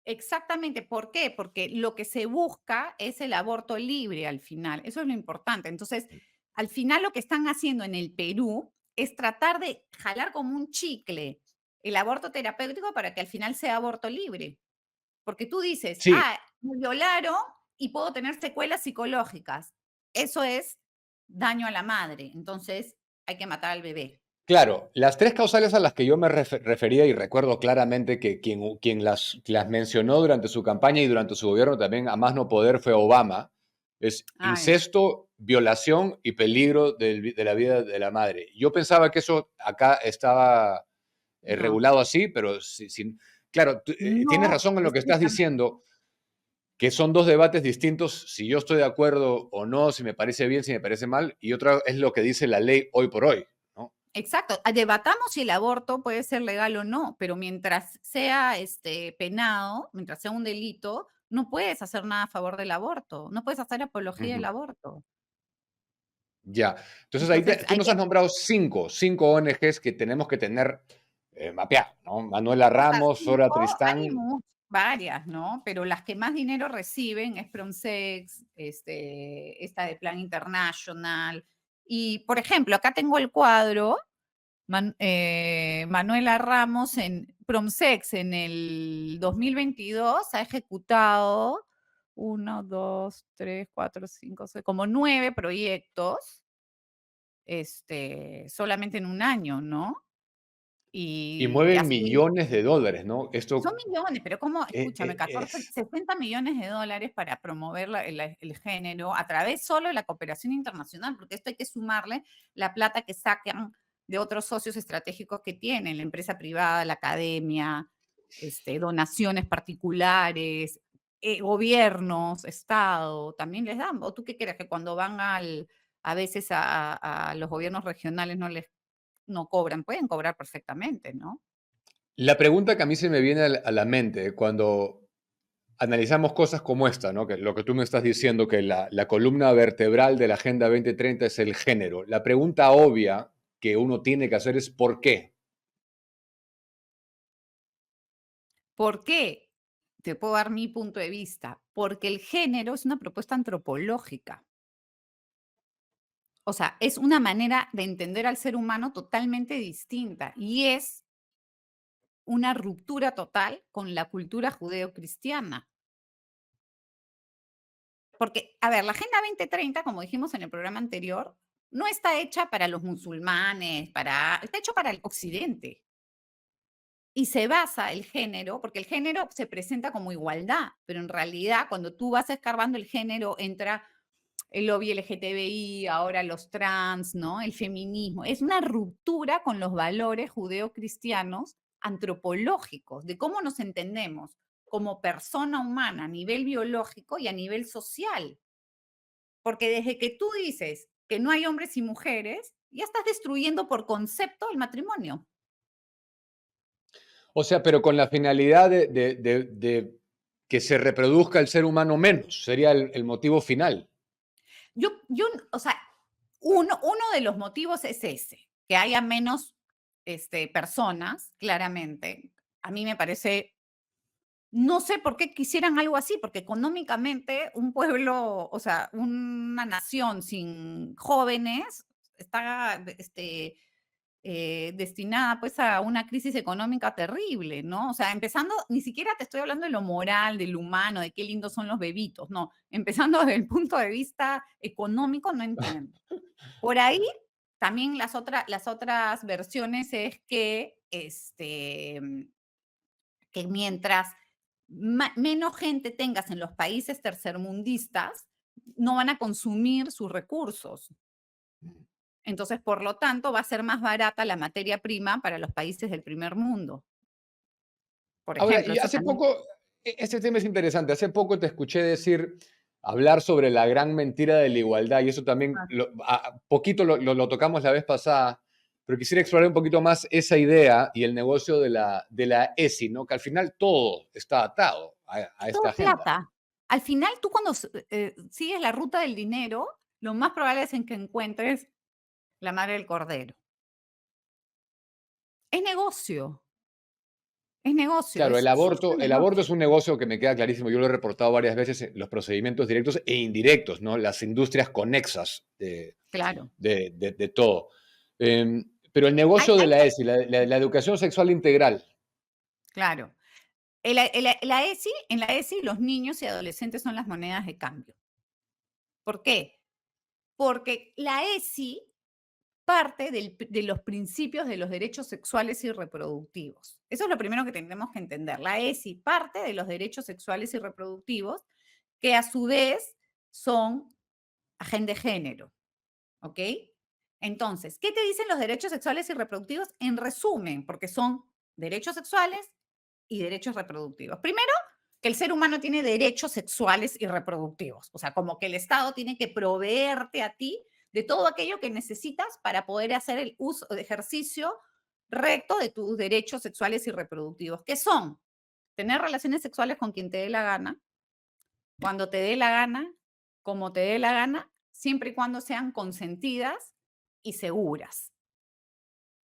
Exactamente, ¿por qué? Porque lo que se busca es el aborto libre al final, eso es lo importante. Entonces, al final lo que están haciendo en el Perú es tratar de jalar como un chicle el aborto terapéutico para que al final sea aborto libre. Porque tú dices: Sí, "Ah, me violaron y puedo tener secuelas psicológicas". Eso es daño a la madre, entonces hay que matar al bebé. claro, las tres causales a las que yo me refería y recuerdo claramente que quien las mencionó durante su campaña y durante su gobierno también a más no poder fue Obama, es Ah, ya. incesto, violación y peligro de la vida de la madre. Yo pensaba que eso acá estaba No, regulado así, pero claro, tienes no, razón en lo que estás estrictamente. diciendo, que son dos debates distintos, si yo estoy de acuerdo o no, si me parece bien, si me parece mal, y otra es lo que dice la ley hoy por hoy, ¿no? Exacto, debatamos si el aborto puede ser legal o no, pero mientras sea, penado, mientras sea un delito, no puedes hacer nada a favor del aborto, no puedes hacer apología del Ujú. aborto. Ya. Entonces ahí Entonces, tú hay nos que has nombrado cinco ONGs que tenemos que tener mapeados, ¿no? Manuela o sea, Ramos, Sora 5, hay Tristán. varias, ¿no? Pero las que más dinero reciben es Pronsex, esta de Plan International. Y, por ejemplo, acá tengo el cuadro. Manuela Ramos en Promsex en el 2022 ha ejecutado 1, 2, 3, 4, 5, 6, como 9 proyectos, solamente en un año, ¿no? Y Y mueven así millones de dólares, ¿no? son Esto millones, pero ¿cómo? Escúchame, 14, es. 60 millones de dólares para promover el género a través solo de la cooperación internacional, porque esto hay que sumarle la plata que sacan de otros socios estratégicos que tienen, la empresa privada, la academia, donaciones particulares, gobiernos, Estado, también les dan. ¿O tú qué crees? Que cuando van a veces a los gobiernos regionales no cobran, pueden cobrar perfectamente, ¿no? La pregunta que a mí se me viene a la mente cuando analizamos cosas como esta, ¿no? Que lo que tú me estás diciendo, que la columna vertebral de la Agenda 2030 es el género. La pregunta obvia que uno tiene que hacer es ¿por qué? ¿Por qué? Te puedo dar mi punto de vista. Porque el género es una propuesta antropológica. O sea, es una manera de entender al ser humano totalmente distinta y es una ruptura total con la cultura judeocristiana. Porque, a ver, la Agenda 2030, como dijimos en el programa anterior, no está hecha para los musulmanes, está hecho para el occidente. Y se basa el género, porque el género se presenta como igualdad, pero en realidad cuando tú vas escarbando el género entra el lobby LGTBI, ahora los trans, ¿no? El feminismo. Es una ruptura con los valores judeocristianos antropológicos, de cómo nos entendemos como persona humana a nivel biológico y a nivel social. Porque desde que tú dices que no hay hombres y mujeres, ya estás destruyendo por concepto el matrimonio. O sea, pero con la finalidad de que se reproduzca el ser humano menos, sería el motivo final. O sea, uno de los motivos es ese, que haya menos personas, claramente. A mí me parece, no sé por qué quisieran algo así, porque económicamente un pueblo, o sea, una nación sin jóvenes está destinada pues a una crisis económica terrible, ¿no? O sea, empezando, ni siquiera te estoy hablando de lo moral, de lo humano, de qué lindos son los bebitos, no, empezando desde el punto de vista económico, no entiendo. Por ahí, también las otras versiones es que, que mientras menos gente tengas en los países tercermundistas, no van a consumir sus recursos. Entonces, por lo tanto, va a ser más barata la materia prima para los países del primer mundo. Por Ahora, ejemplo, y eso hace también. poco, este tema es interesante, hace poco te escuché decir, hablar sobre la gran mentira de la igualdad, y eso también, Ah, poquito lo tocamos la vez pasada, pero quisiera explorar un poquito más esa idea y el negocio de la ESI, ¿no? Que al final todo está atado a todo esta es agenda. plata. Al final, tú cuando sigues la ruta del dinero, lo más probable es en que encuentres la madre del cordero. Es negocio, es negocio, Claro, es sucio el aborto negocio. es un negocio que me queda clarísimo, yo lo he reportado varias veces, los procedimientos directos e indirectos, ¿no? Las industrias conexas Claro. de todo. Pero el Hay negocio de hay la hay ESI, la educación sexual integral, claro. La ESI en la ESI, los niños y adolescentes son las monedas de cambio. ¿Por qué? Porque la ESI parte de los principios de los derechos sexuales y reproductivos. Eso es lo primero que tenemos que entender. La ESI parte de los derechos sexuales y reproductivos, que a su vez son agenda de género, ¿ok? Entonces, ¿qué te dicen los derechos sexuales y reproductivos? En resumen, porque son derechos sexuales y derechos reproductivos. Primero, que el ser humano tiene derechos sexuales y reproductivos. O sea, como que el Estado tiene que proveerte a ti de todo aquello que necesitas para poder hacer el uso, de ejercicio recto de tus derechos sexuales y reproductivos, que son tener relaciones sexuales con quien te dé la gana, cuando te dé la gana, como te dé la gana, siempre y cuando sean consentidas y seguras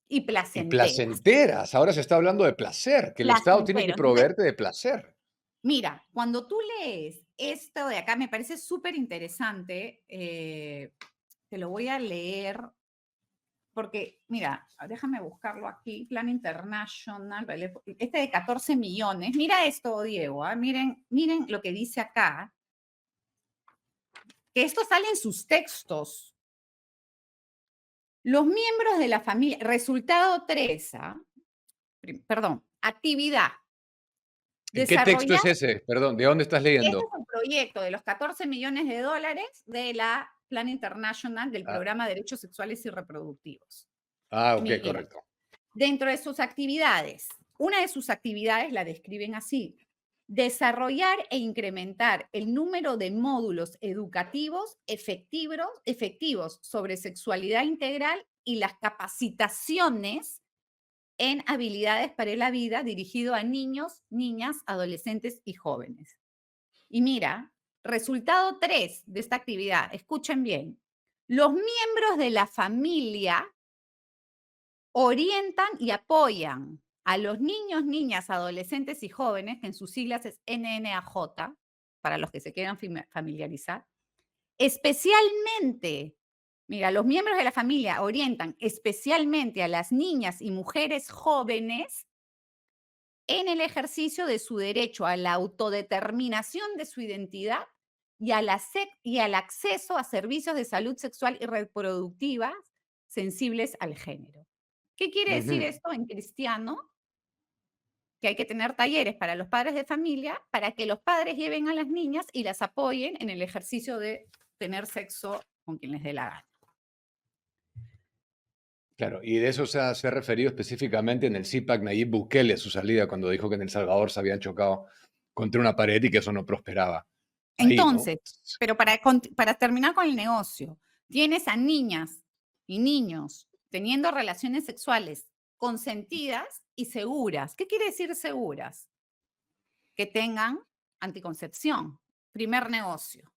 y y placenteras. placenteras. Ahora se está hablando de placer, que el Estado tiene que Placentero. Entonces, proveerte de placer. mira, cuando tú lees esto de acá, me parece súper interesante. Te lo voy a leer porque, mira, déjame buscarlo aquí, Plan International, este de 14 millones. Mira esto, Diego, miren lo que dice acá, que esto sale en sus textos. Los miembros de la familia, resultado 3, perdón, actividad, ¿Qué texto desarrollar. es ese? Perdón, ¿de dónde estás Este es leyendo? un proyecto de los 14 millones de dólares de la Plan International del Ah, Programa de Derechos Sexuales y Reproductivos. ok, Mira, correcto. dentro de sus actividades, una de sus actividades la describen así: desarrollar e incrementar el número de módulos educativos efectivos sobre sexualidad integral y las capacitaciones en habilidades para la vida dirigido a niños, niñas, adolescentes y jóvenes. Y mira, resultado 3 de esta actividad, escuchen bien, los miembros de la familia orientan y apoyan a los niños, niñas, adolescentes y jóvenes, que en sus siglas es NNAJ, para los que se quieran familiarizar, especialmente, mira, los miembros de la familia orientan especialmente a las niñas y mujeres jóvenes en el ejercicio de su derecho a la autodeterminación de su identidad y y al acceso a servicios de salud sexual y reproductiva sensibles al género. ¿Qué quiere decir Ujú. esto en cristiano? Que hay que tener talleres para los padres de familia para que los padres lleven a las niñas y las apoyen en el ejercicio de tener sexo con quien les dé la gana. Claro, y de eso se ha referido específicamente en el CIPAC Nayib Bukele, su salida, cuando dijo que en El Salvador se habían chocado contra una pared y que eso no prosperaba ahí, ¿no? Entonces, pero para terminar con el negocio, tienes a niñas y niños teniendo relaciones sexuales consentidas y seguras. ¿Qué quiere decir seguras? Que tengan anticoncepción. Primer negocio.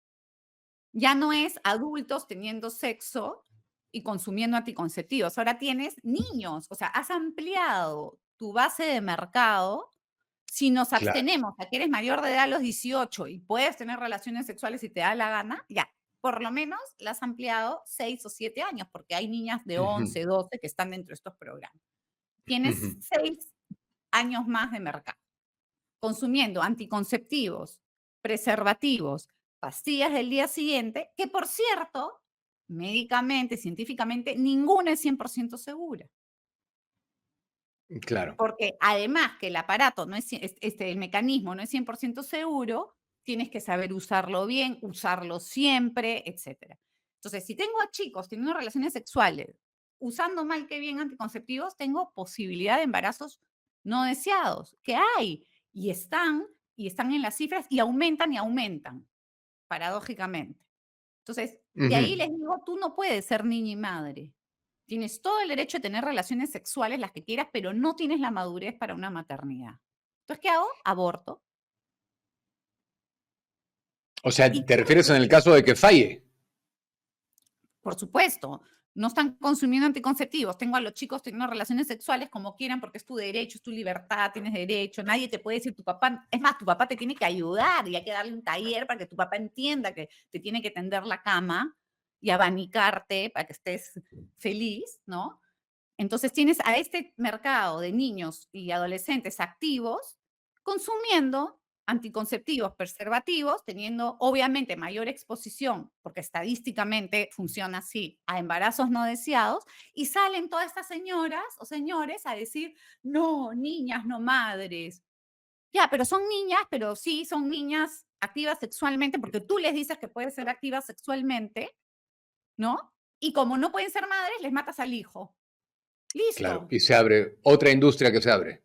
Ya no es adultos teniendo sexo y consumiendo anticonceptivos. Ahora tienes niños, o sea, has ampliado tu base de mercado. Si nos Claro. abstenemos a que eres mayor de edad a los 18 y puedes tener relaciones sexuales si te da la gana, ya, por lo menos la has ampliado 6 o 7 años, porque hay niñas de Ujú, 11, 12 que están dentro de estos programas. Tienes ujú. 6 años más de mercado, consumiendo anticonceptivos, preservativos, pastillas del día siguiente, que por cierto, médicamente, científicamente, ninguna es 100% segura. Claro. Porque además que el aparato no es, el mecanismo no es 100% seguro, tienes que saber usarlo bien, usarlo siempre, etcétera. Entonces, si tengo a chicos teniendo relaciones sexuales, usando mal que bien anticonceptivos, tengo posibilidad de embarazos no deseados, que hay, y están en las cifras y aumentan y aumentan. paradójicamente. Entonces, de ahí Ujú. les digo, tú no puedes ser niña y madre. Tienes todo el derecho de tener relaciones sexuales, las que quieras, pero no tienes la madurez para una maternidad. Entonces, ¿qué hago? Aborto. O sea, Y ¿te refieres en el caso de que falle? por supuesto, no están consumiendo anticonceptivos. Tengo a los chicos teniendo relaciones sexuales como quieran porque es tu derecho, es tu libertad, tienes derecho. Nadie te puede decir tu papá. Es más, tu papá te tiene que ayudar y hay que darle un taller para que tu papá entienda que te tiene que tender la cama y abanicarte para que estés feliz, ¿no? Entonces tienes a este mercado de niños y adolescentes activos consumiendo anticonceptivos, preservativos, teniendo obviamente mayor exposición, porque estadísticamente funciona así, a embarazos no deseados, y salen todas estas señoras o señores a decir, no, niñas, no madres. Ya, pero son niñas, pero sí son niñas activas sexualmente, porque tú les dices que pueden ser activas sexualmente, ¿no? Y como no pueden ser madres, les matas al hijo. Claro, Listo, y se abre otra industria que se abre.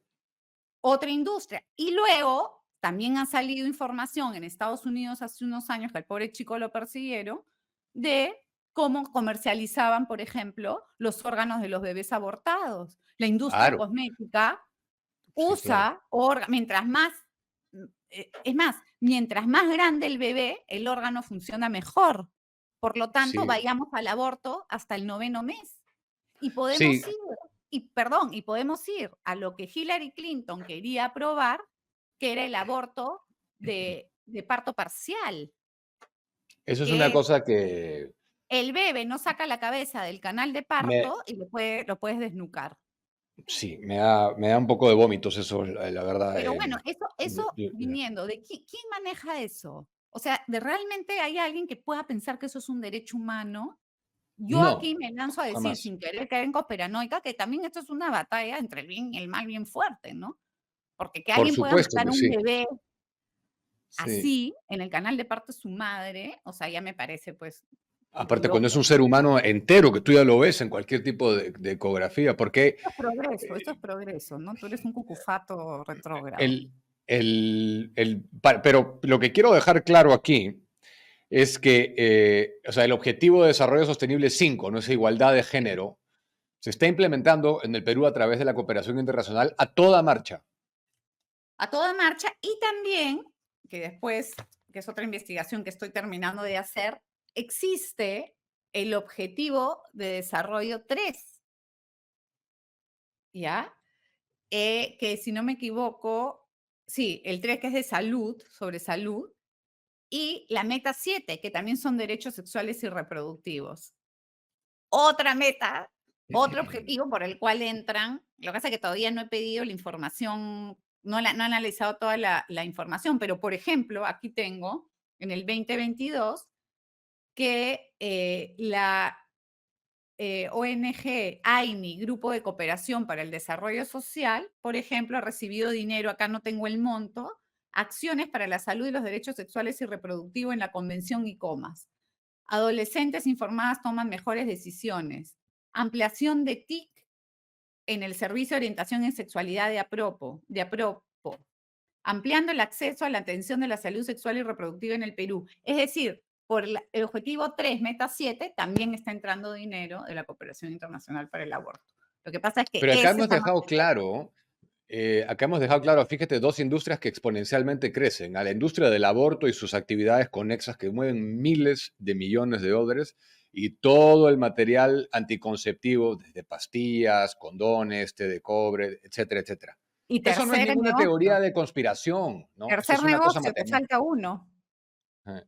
otra industria. Y luego también ha salido información en Estados Unidos hace unos años que al pobre chico lo persiguieron, de cómo comercializaban, por ejemplo, los órganos de los bebés abortados. La industria Claro, cosmética sí, claro. usa, mientras más, es más, mientras más grande el bebé, el órgano funciona mejor. Por lo tanto, Sí, vayamos al aborto hasta el 9º mes. Y podemos sí, ir, y podemos ir a lo que Hillary Clinton quería aprobar, que era el aborto de parto parcial, eso es una que es cosa que el bebé no saca la cabeza del canal de me, parto y lo puedes desnucar. sí, me da un poco de vómitos eso, la verdad. Pero bueno, eso viniendo de quién maneja eso. O sea, ¿de realmente hay alguien que pueda pensar que eso es un derecho humano? Yo aquí No, me lanzo a decir, jamás. sin querer caer en conspiranoica, que también esto es una batalla entre el bien y el mal bien fuerte, ¿no? Porque que Por alguien pueda supuesto matar que a un sí. bebé Sí. así, en el canal de parto de su madre, o sea, ya me parece, pues, Aparte, cuando es un loco. ser humano entero, que tú ya lo ves en cualquier tipo de ecografía, porque Esto es progreso, ¿no? Tú eres un cucufato retrógrado. el, pero lo que quiero dejar claro aquí es que, o sea, el Objetivo de Desarrollo Sostenible 5, ¿no? Esa igualdad de género, se está implementando en el Perú a través de la cooperación internacional a toda marcha. A toda marcha y también, que después, que es otra investigación que estoy terminando de hacer, existe el Objetivo de Desarrollo 3, ¿ya? Que si no me equivoco, sí, el 3 que es de salud, sobre salud, y la meta 7, que también son derechos sexuales y reproductivos. Otra meta, otro objetivo por el cual entran, lo que pasa es que todavía no he pedido la información, no he analizado toda la información, pero por ejemplo, aquí tengo en el 2022 que la ONG AINI, Grupo de Cooperación para el Desarrollo Social, por ejemplo, ha recibido dinero, acá no tengo el monto, acciones para la salud y los derechos sexuales y reproductivos en la Convención ICOMAS. Adolescentes informadas toman mejores decisiones. Ampliación de TIC en el Servicio de Orientación en Sexualidad de APROPO. Ampliando el acceso a la atención de la salud sexual y reproductiva en el Perú. Es decir, por el objetivo 3, meta 7, también está entrando dinero de la Cooperación Internacional para el Aborto. Lo que pasa es que Pero acá ese hemos está más dejado lejos. claro, fíjate, dos industrias que exponencialmente crecen. A la industria del aborto y sus actividades conexas que mueven miles de millones de dólares y todo el material anticonceptivo, desde pastillas, condones, té de cobre, etcétera, etcétera. Y Eso no es tercer ninguna teoría negocio. de conspiración, ¿no? Eso Tercer es una cosa negocio, te matemática. falta uno. Eh,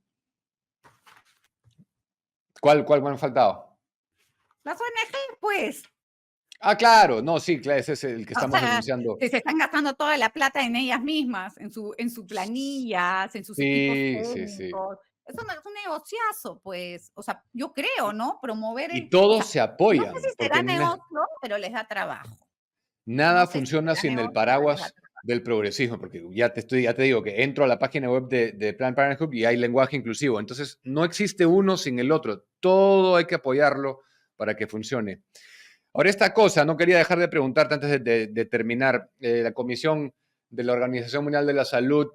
¿Cuál me ha faltado? Las ONG, pues. Ah, claro, no, sí, claro, ese es el que O estamos sea, denunciando. que se están gastando toda la plata en ellas mismas, en sus planillas, en sus equipos Sí, sí, sí. técnicos. Eso no es un negociazo, pues. O sea, yo creo, ¿no? Promover Y o todos sea, se no sé apoyan, si será porque negocio, pero les da trabajo. No nada sé si funciona será sin el negocio, pero les da paraguas trabajo. del progresismo, porque ya te digo que entro a la página web de Planned Parenthood y hay lenguaje inclusivo. Entonces, no existe uno sin el otro. Todo hay que apoyarlo para que funcione. Ahora, esta cosa, no quería dejar de preguntarte antes de terminar. La Comisión de la Organización Mundial de la Salud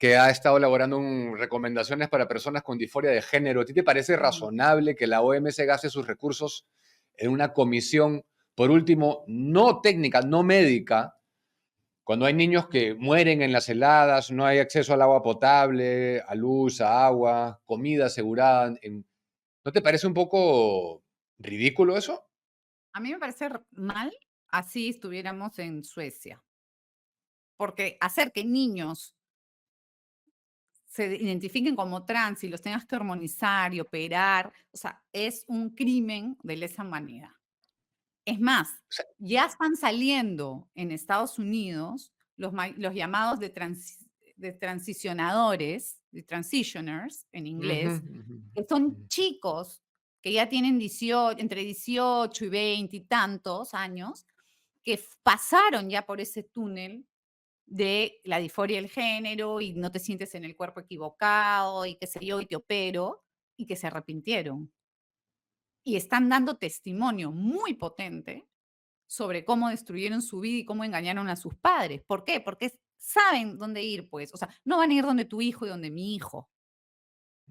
que ha estado elaborando recomendaciones para personas con disforia de género. ¿A ti te parece razonable que la OMS gaste sus recursos en una comisión, por último, no técnica, no médica, cuando hay niños que mueren en las heladas, no hay acceso al agua potable, a luz, a agua, comida asegurada? ¿No te parece un poco ridículo eso? A mí me parece mal así estuviéramos en Suecia. Porque hacer que niños se identifiquen como trans y los tengas que hormonizar y operar, o sea, es un crimen de lesa humanidad. Es más, O sea, ya están saliendo en Estados Unidos los llamados de transicionadores, de transitioners en ujú, inglés, ujú, que son ujú. chicos que ya tienen 18, entre 18 y 20 y tantos años, que pasaron ya por ese túnel de la disforia del género y no te sientes en el cuerpo equivocado y qué sé yo, y te opero, y que se arrepintieron. Y están dando testimonio muy potente sobre cómo destruyeron su vida y cómo engañaron a sus padres. ¿Por qué? Porque saben dónde ir, pues. O sea, no van a ir donde tu hijo y donde mi hijo.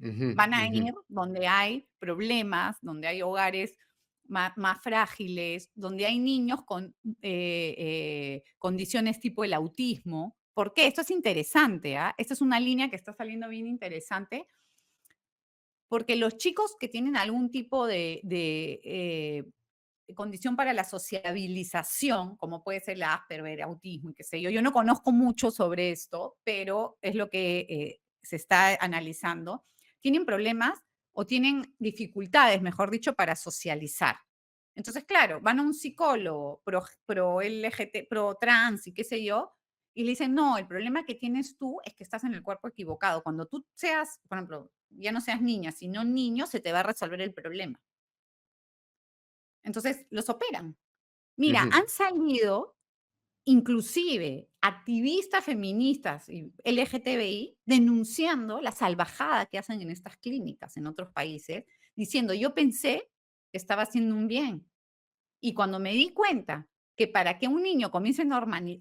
Ujú, Van a ujú. ir donde hay problemas, donde hay hogares más frágiles, donde hay niños con condiciones tipo el autismo. ¿Por qué? Esto es interesante, ¿ah? Esta es una línea que está saliendo bien interesante, porque los chicos que tienen algún tipo de condición para la sociabilización, como puede ser la Asperger, autismo y qué sé yo. Yo no conozco mucho sobre esto, pero es lo que se está analizando. Tienen problemas o tienen dificultades, mejor dicho, para socializar. Entonces, claro, van a un psicólogo pro LGT, pro trans y qué sé yo, y le dicen, no, el problema que tienes tú es que estás en el cuerpo equivocado. Cuando tú seas, por ejemplo, ya no seas niña, sino niño, se te va a resolver el problema. Entonces, los operan. Mira, Ujú. han salido inclusive activistas feministas y LGTBI denunciando la salvajada que hacen en estas clínicas en otros países, diciendo, yo pensé que estaba haciendo un bien. Y cuando me di cuenta que para que un niño comience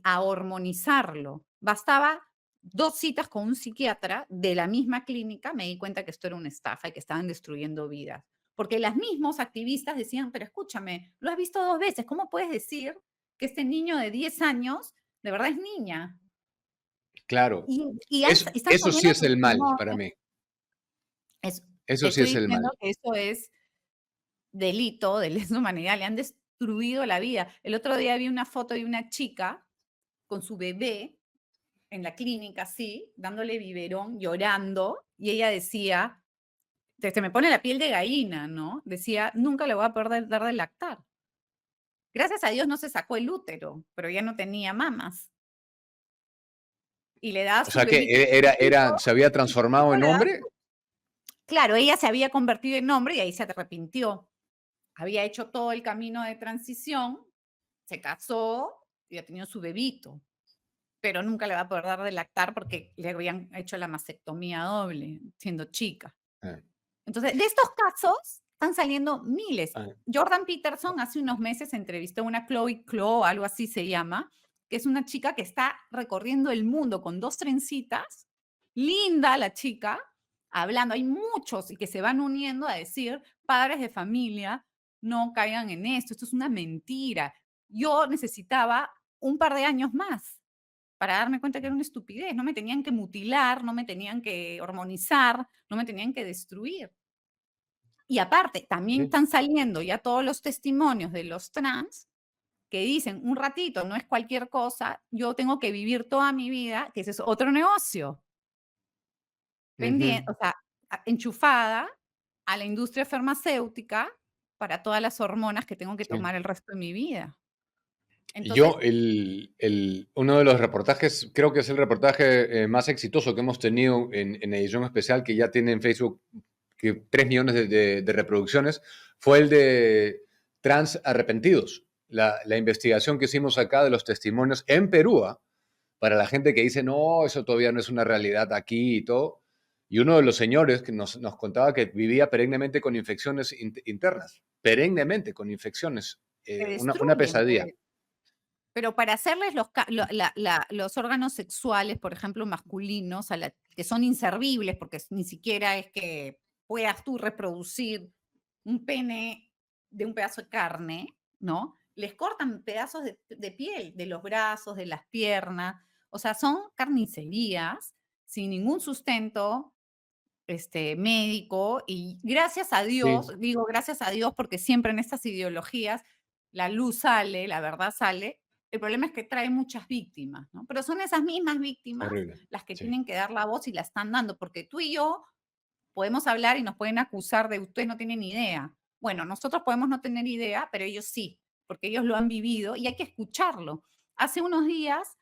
a hormonizarlo, bastaba 2 citas con un psiquiatra de la misma clínica, me di cuenta que esto era una estafa y que estaban destruyendo vidas. Porque las mismos activistas decían, pero escúchame, lo has visto 2 veces, ¿cómo puedes decir que este niño de 10 años de verdad es niña? Claro. Están Eso sí saliendo es el mal para testimonios. mí. Te Eso sí estoy es el mal. diciendo que eso es delito de lesa humanidad, le han destruido la vida. El otro día vi una foto de una chica con su bebé en la clínica, así, dándole biberón, llorando, y ella decía, se me pone la piel de gallina, ¿no? Decía, nunca le voy a poder dar de lactar. Gracias a Dios no se sacó el útero, pero ya no tenía mamas. Y le daba O su sea que bebito chiquitito se había y chiquitito transformado en le daba hombre. claro, ella se había convertido en hombre y ahí se arrepintió. Había hecho todo el camino de transición, se casó y ha tenido su bebito, pero nunca le va a poder dar de lactar porque le habían hecho la mastectomía doble siendo chica. Ah, Entonces, de estos casos están saliendo miles. ah. Jordan Peterson hace unos meses entrevistó a una Chloe Clo, algo así se llama, que es una chica que está recorriendo el mundo con 2 trencitas, linda la chica, hablando. Hay muchos y que se van uniendo a decir, padres de familia, no caigan en esto es una mentira. Yo necesitaba un par de años más para darme cuenta que era una estupidez. No me tenían que mutilar, no me tenían que hormonizar, no me tenían que destruir. Y aparte, también Sí. están saliendo ya todos los testimonios de los trans que dicen, un ratito, no es cualquier cosa, yo tengo que vivir toda mi vida, que ese es otro negocio, Ujú. o sea, enchufada a la industria farmacéutica para todas las hormonas que tengo que Sí. tomar el resto de mi vida. Entonces, Yo, uno de los reportajes, creo que es el reportaje más exitoso que hemos tenido en edición especial, que ya tiene en Facebook que 3 millones de reproducciones, fue el de trans arrepentidos. La investigación que hicimos acá de los testimonios en Perú, para la gente que dice, no, eso todavía no es una realidad aquí y todo. Y uno de los señores que nos contaba que vivía perennemente con infecciones internas, perennemente con infecciones, se una destruyen, pesadilla. pues. Pero para hacerles los órganos sexuales, por ejemplo, masculinos, que son inservibles, porque ni siquiera es que puedas tú reproducir un pene de un pedazo de carne, ¿no? Les cortan pedazos de piel, de los brazos, de las piernas. O sea, son carnicerías sin ningún sustento médico, y gracias a Dios, Sí, digo gracias a Dios porque siempre en estas ideologías la luz sale, la verdad sale. El problema es que trae muchas víctimas, ¿no? Pero son esas mismas víctimas horrible. las que Sí. tienen que dar la voz y la están dando, porque tú y yo podemos hablar y nos pueden acusar de ustedes no tienen idea. Bueno, nosotros podemos no tener idea, pero ellos sí, porque ellos lo han vivido y hay que escucharlo. Hace unos días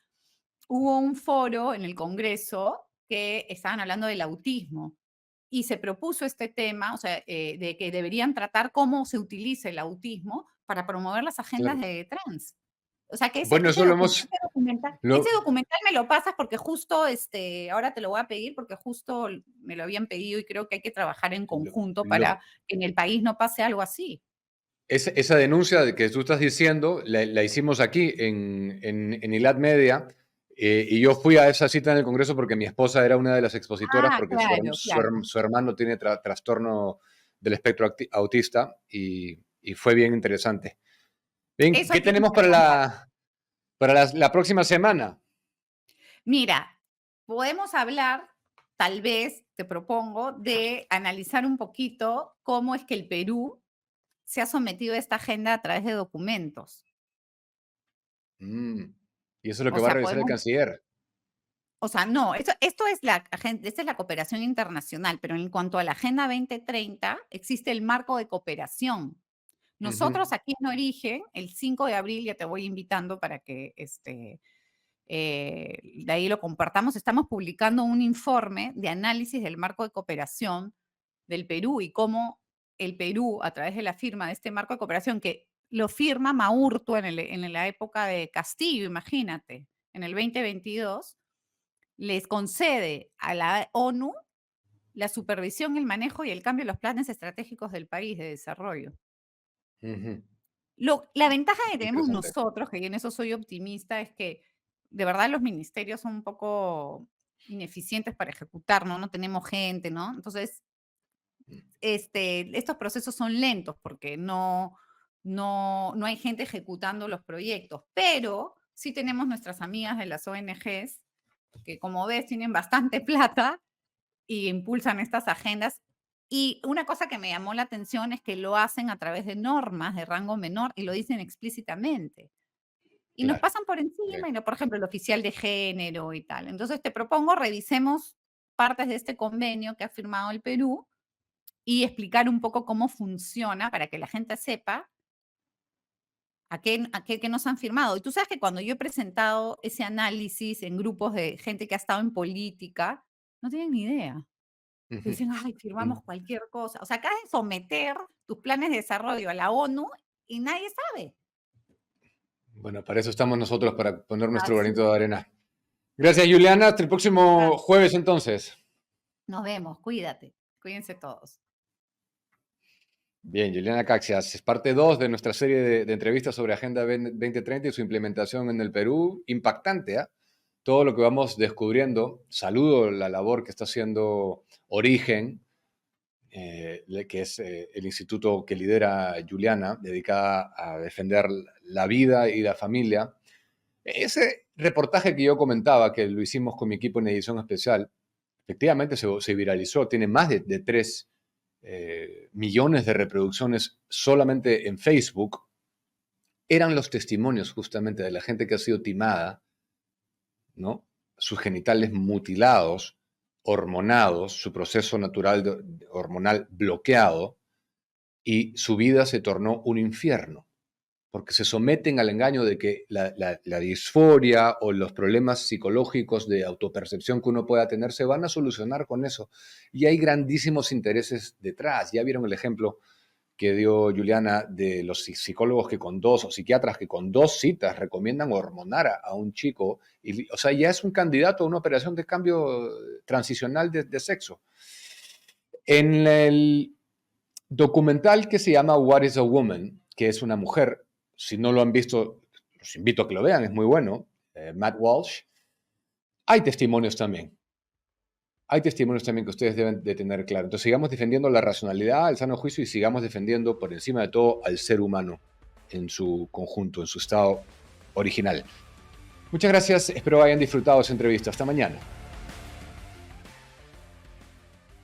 hubo un foro en el Congreso que estaban hablando del autismo y se propuso este tema, o sea, de que deberían tratar cómo se utiliza el autismo para promover las agendas Claro. de trans. O sea, que Bueno, eso lo hemos, ese lo, documental me lo pasas porque justo, ahora te lo voy a pedir porque justo me lo habían pedido y creo que hay que trabajar en lo, conjunto lo- para que en el país no pase algo así. esa denuncia de que tú estás diciendo, la hicimos aquí en ILAD Media, y yo fui a esa cita en el Congreso porque mi esposa era una de las expositoras, Ah, porque claro, claro. su hermano tiene trastorno del espectro autista, y fue bien interesante. Bien, Eso ¿qué hay que tenemos para implementar. la próxima semana? Mira, podemos hablar, tal vez, te propongo, de analizar un poquito cómo es que el Perú se ha sometido a esta agenda a través de documentos. Mm, y eso es lo O que va a sea, revisar el podemos, canciller. o sea, no, esto es esta es la cooperación internacional, pero en cuanto a la Agenda 2030, existe el marco de cooperación. Ujú. Nosotros aquí en Origen, el 5 de abril, ya te voy invitando para que de ahí lo compartamos, estamos publicando un informe de análisis del marco de cooperación del Perú y cómo el Perú, a través de la firma de este marco de cooperación, que lo firma Maurto en la época de Castillo, imagínate, en el 2022, les concede a la ONU la supervisión, el manejo y el cambio de los planes estratégicos del país de desarrollo. Ujú. La ventaja que tenemos Interesante. nosotros, que yo en eso soy optimista, es que de verdad los ministerios son un poco ineficientes para ejecutar, ¿no? No tenemos gente, ¿no? Entonces, estos procesos son lentos porque no hay gente ejecutando los proyectos, pero sí tenemos nuestras amigas de las ONGs que, como ves, tienen bastante plata y impulsan estas agendas. Y una cosa que me llamó la atención es que lo hacen a través de normas de rango menor y lo dicen explícitamente. Y nos Claro. pasan por encima, Bien. y no, por ejemplo, el oficial de género y tal. Entonces te propongo, revisemos partes de este convenio que ha firmado el Perú y explicar un poco cómo funciona para que la gente sepa qué nos han firmado. Y tú sabes que cuando yo he presentado ese análisis en grupos de gente que ha estado en política, no tienen ni idea. Te Ujú. dicen: "Ay, firmamos Mm. cualquier cosa". O sea, acabas de someter tus planes de desarrollo a la ONU y nadie sabe. Bueno, para eso estamos nosotros, para poner nuestro Así granito de arena. Gracias, Juliana. Hasta el es. próximo jueves, entonces. Nos vemos, cuídate. Cuídense todos. Bien, Juliana Caxias, es parte 2 de nuestra serie de entrevistas sobre Agenda 2030 y su implementación en el Perú. Impactante, ¿ah? Todo lo que vamos descubriendo. Saludo la labor que está haciendo Origen, que es el instituto que lidera Juliana, dedicada a defender la vida y la familia. Ese reportaje que yo comentaba, que lo hicimos con mi equipo en edición especial, efectivamente se viralizó, tiene más de 3 millones de reproducciones solamente en Facebook. Eran los testimonios justamente de la gente que ha sido timada, ¿no? Sus genitales mutilados, hormonados, su proceso natural hormonal bloqueado, y su vida se tornó un infierno, porque se someten al engaño de que la disforia o los problemas psicológicos de autopercepción que uno pueda tener se van a solucionar con eso. Y hay grandísimos intereses detrás. Ya vieron el ejemplo que dio Juliana de los psicólogos que con 2, o psiquiatras que con 2 citas recomiendan hormonar a un chico. Y, o sea, ya es un candidato a una operación de cambio transicional de sexo. En el documental que se llama What is a Woman, que es una mujer, si no lo han visto, los invito a que lo vean, es muy bueno, Matt Walsh. Hay testimonios también. Hay testimonios también que ustedes deben de tener claro. Entonces sigamos defendiendo la racionalidad, el sano juicio y sigamos defendiendo por encima de todo al ser humano en su conjunto, en su estado original. Muchas gracias, espero hayan disfrutado esa entrevista. Hasta mañana.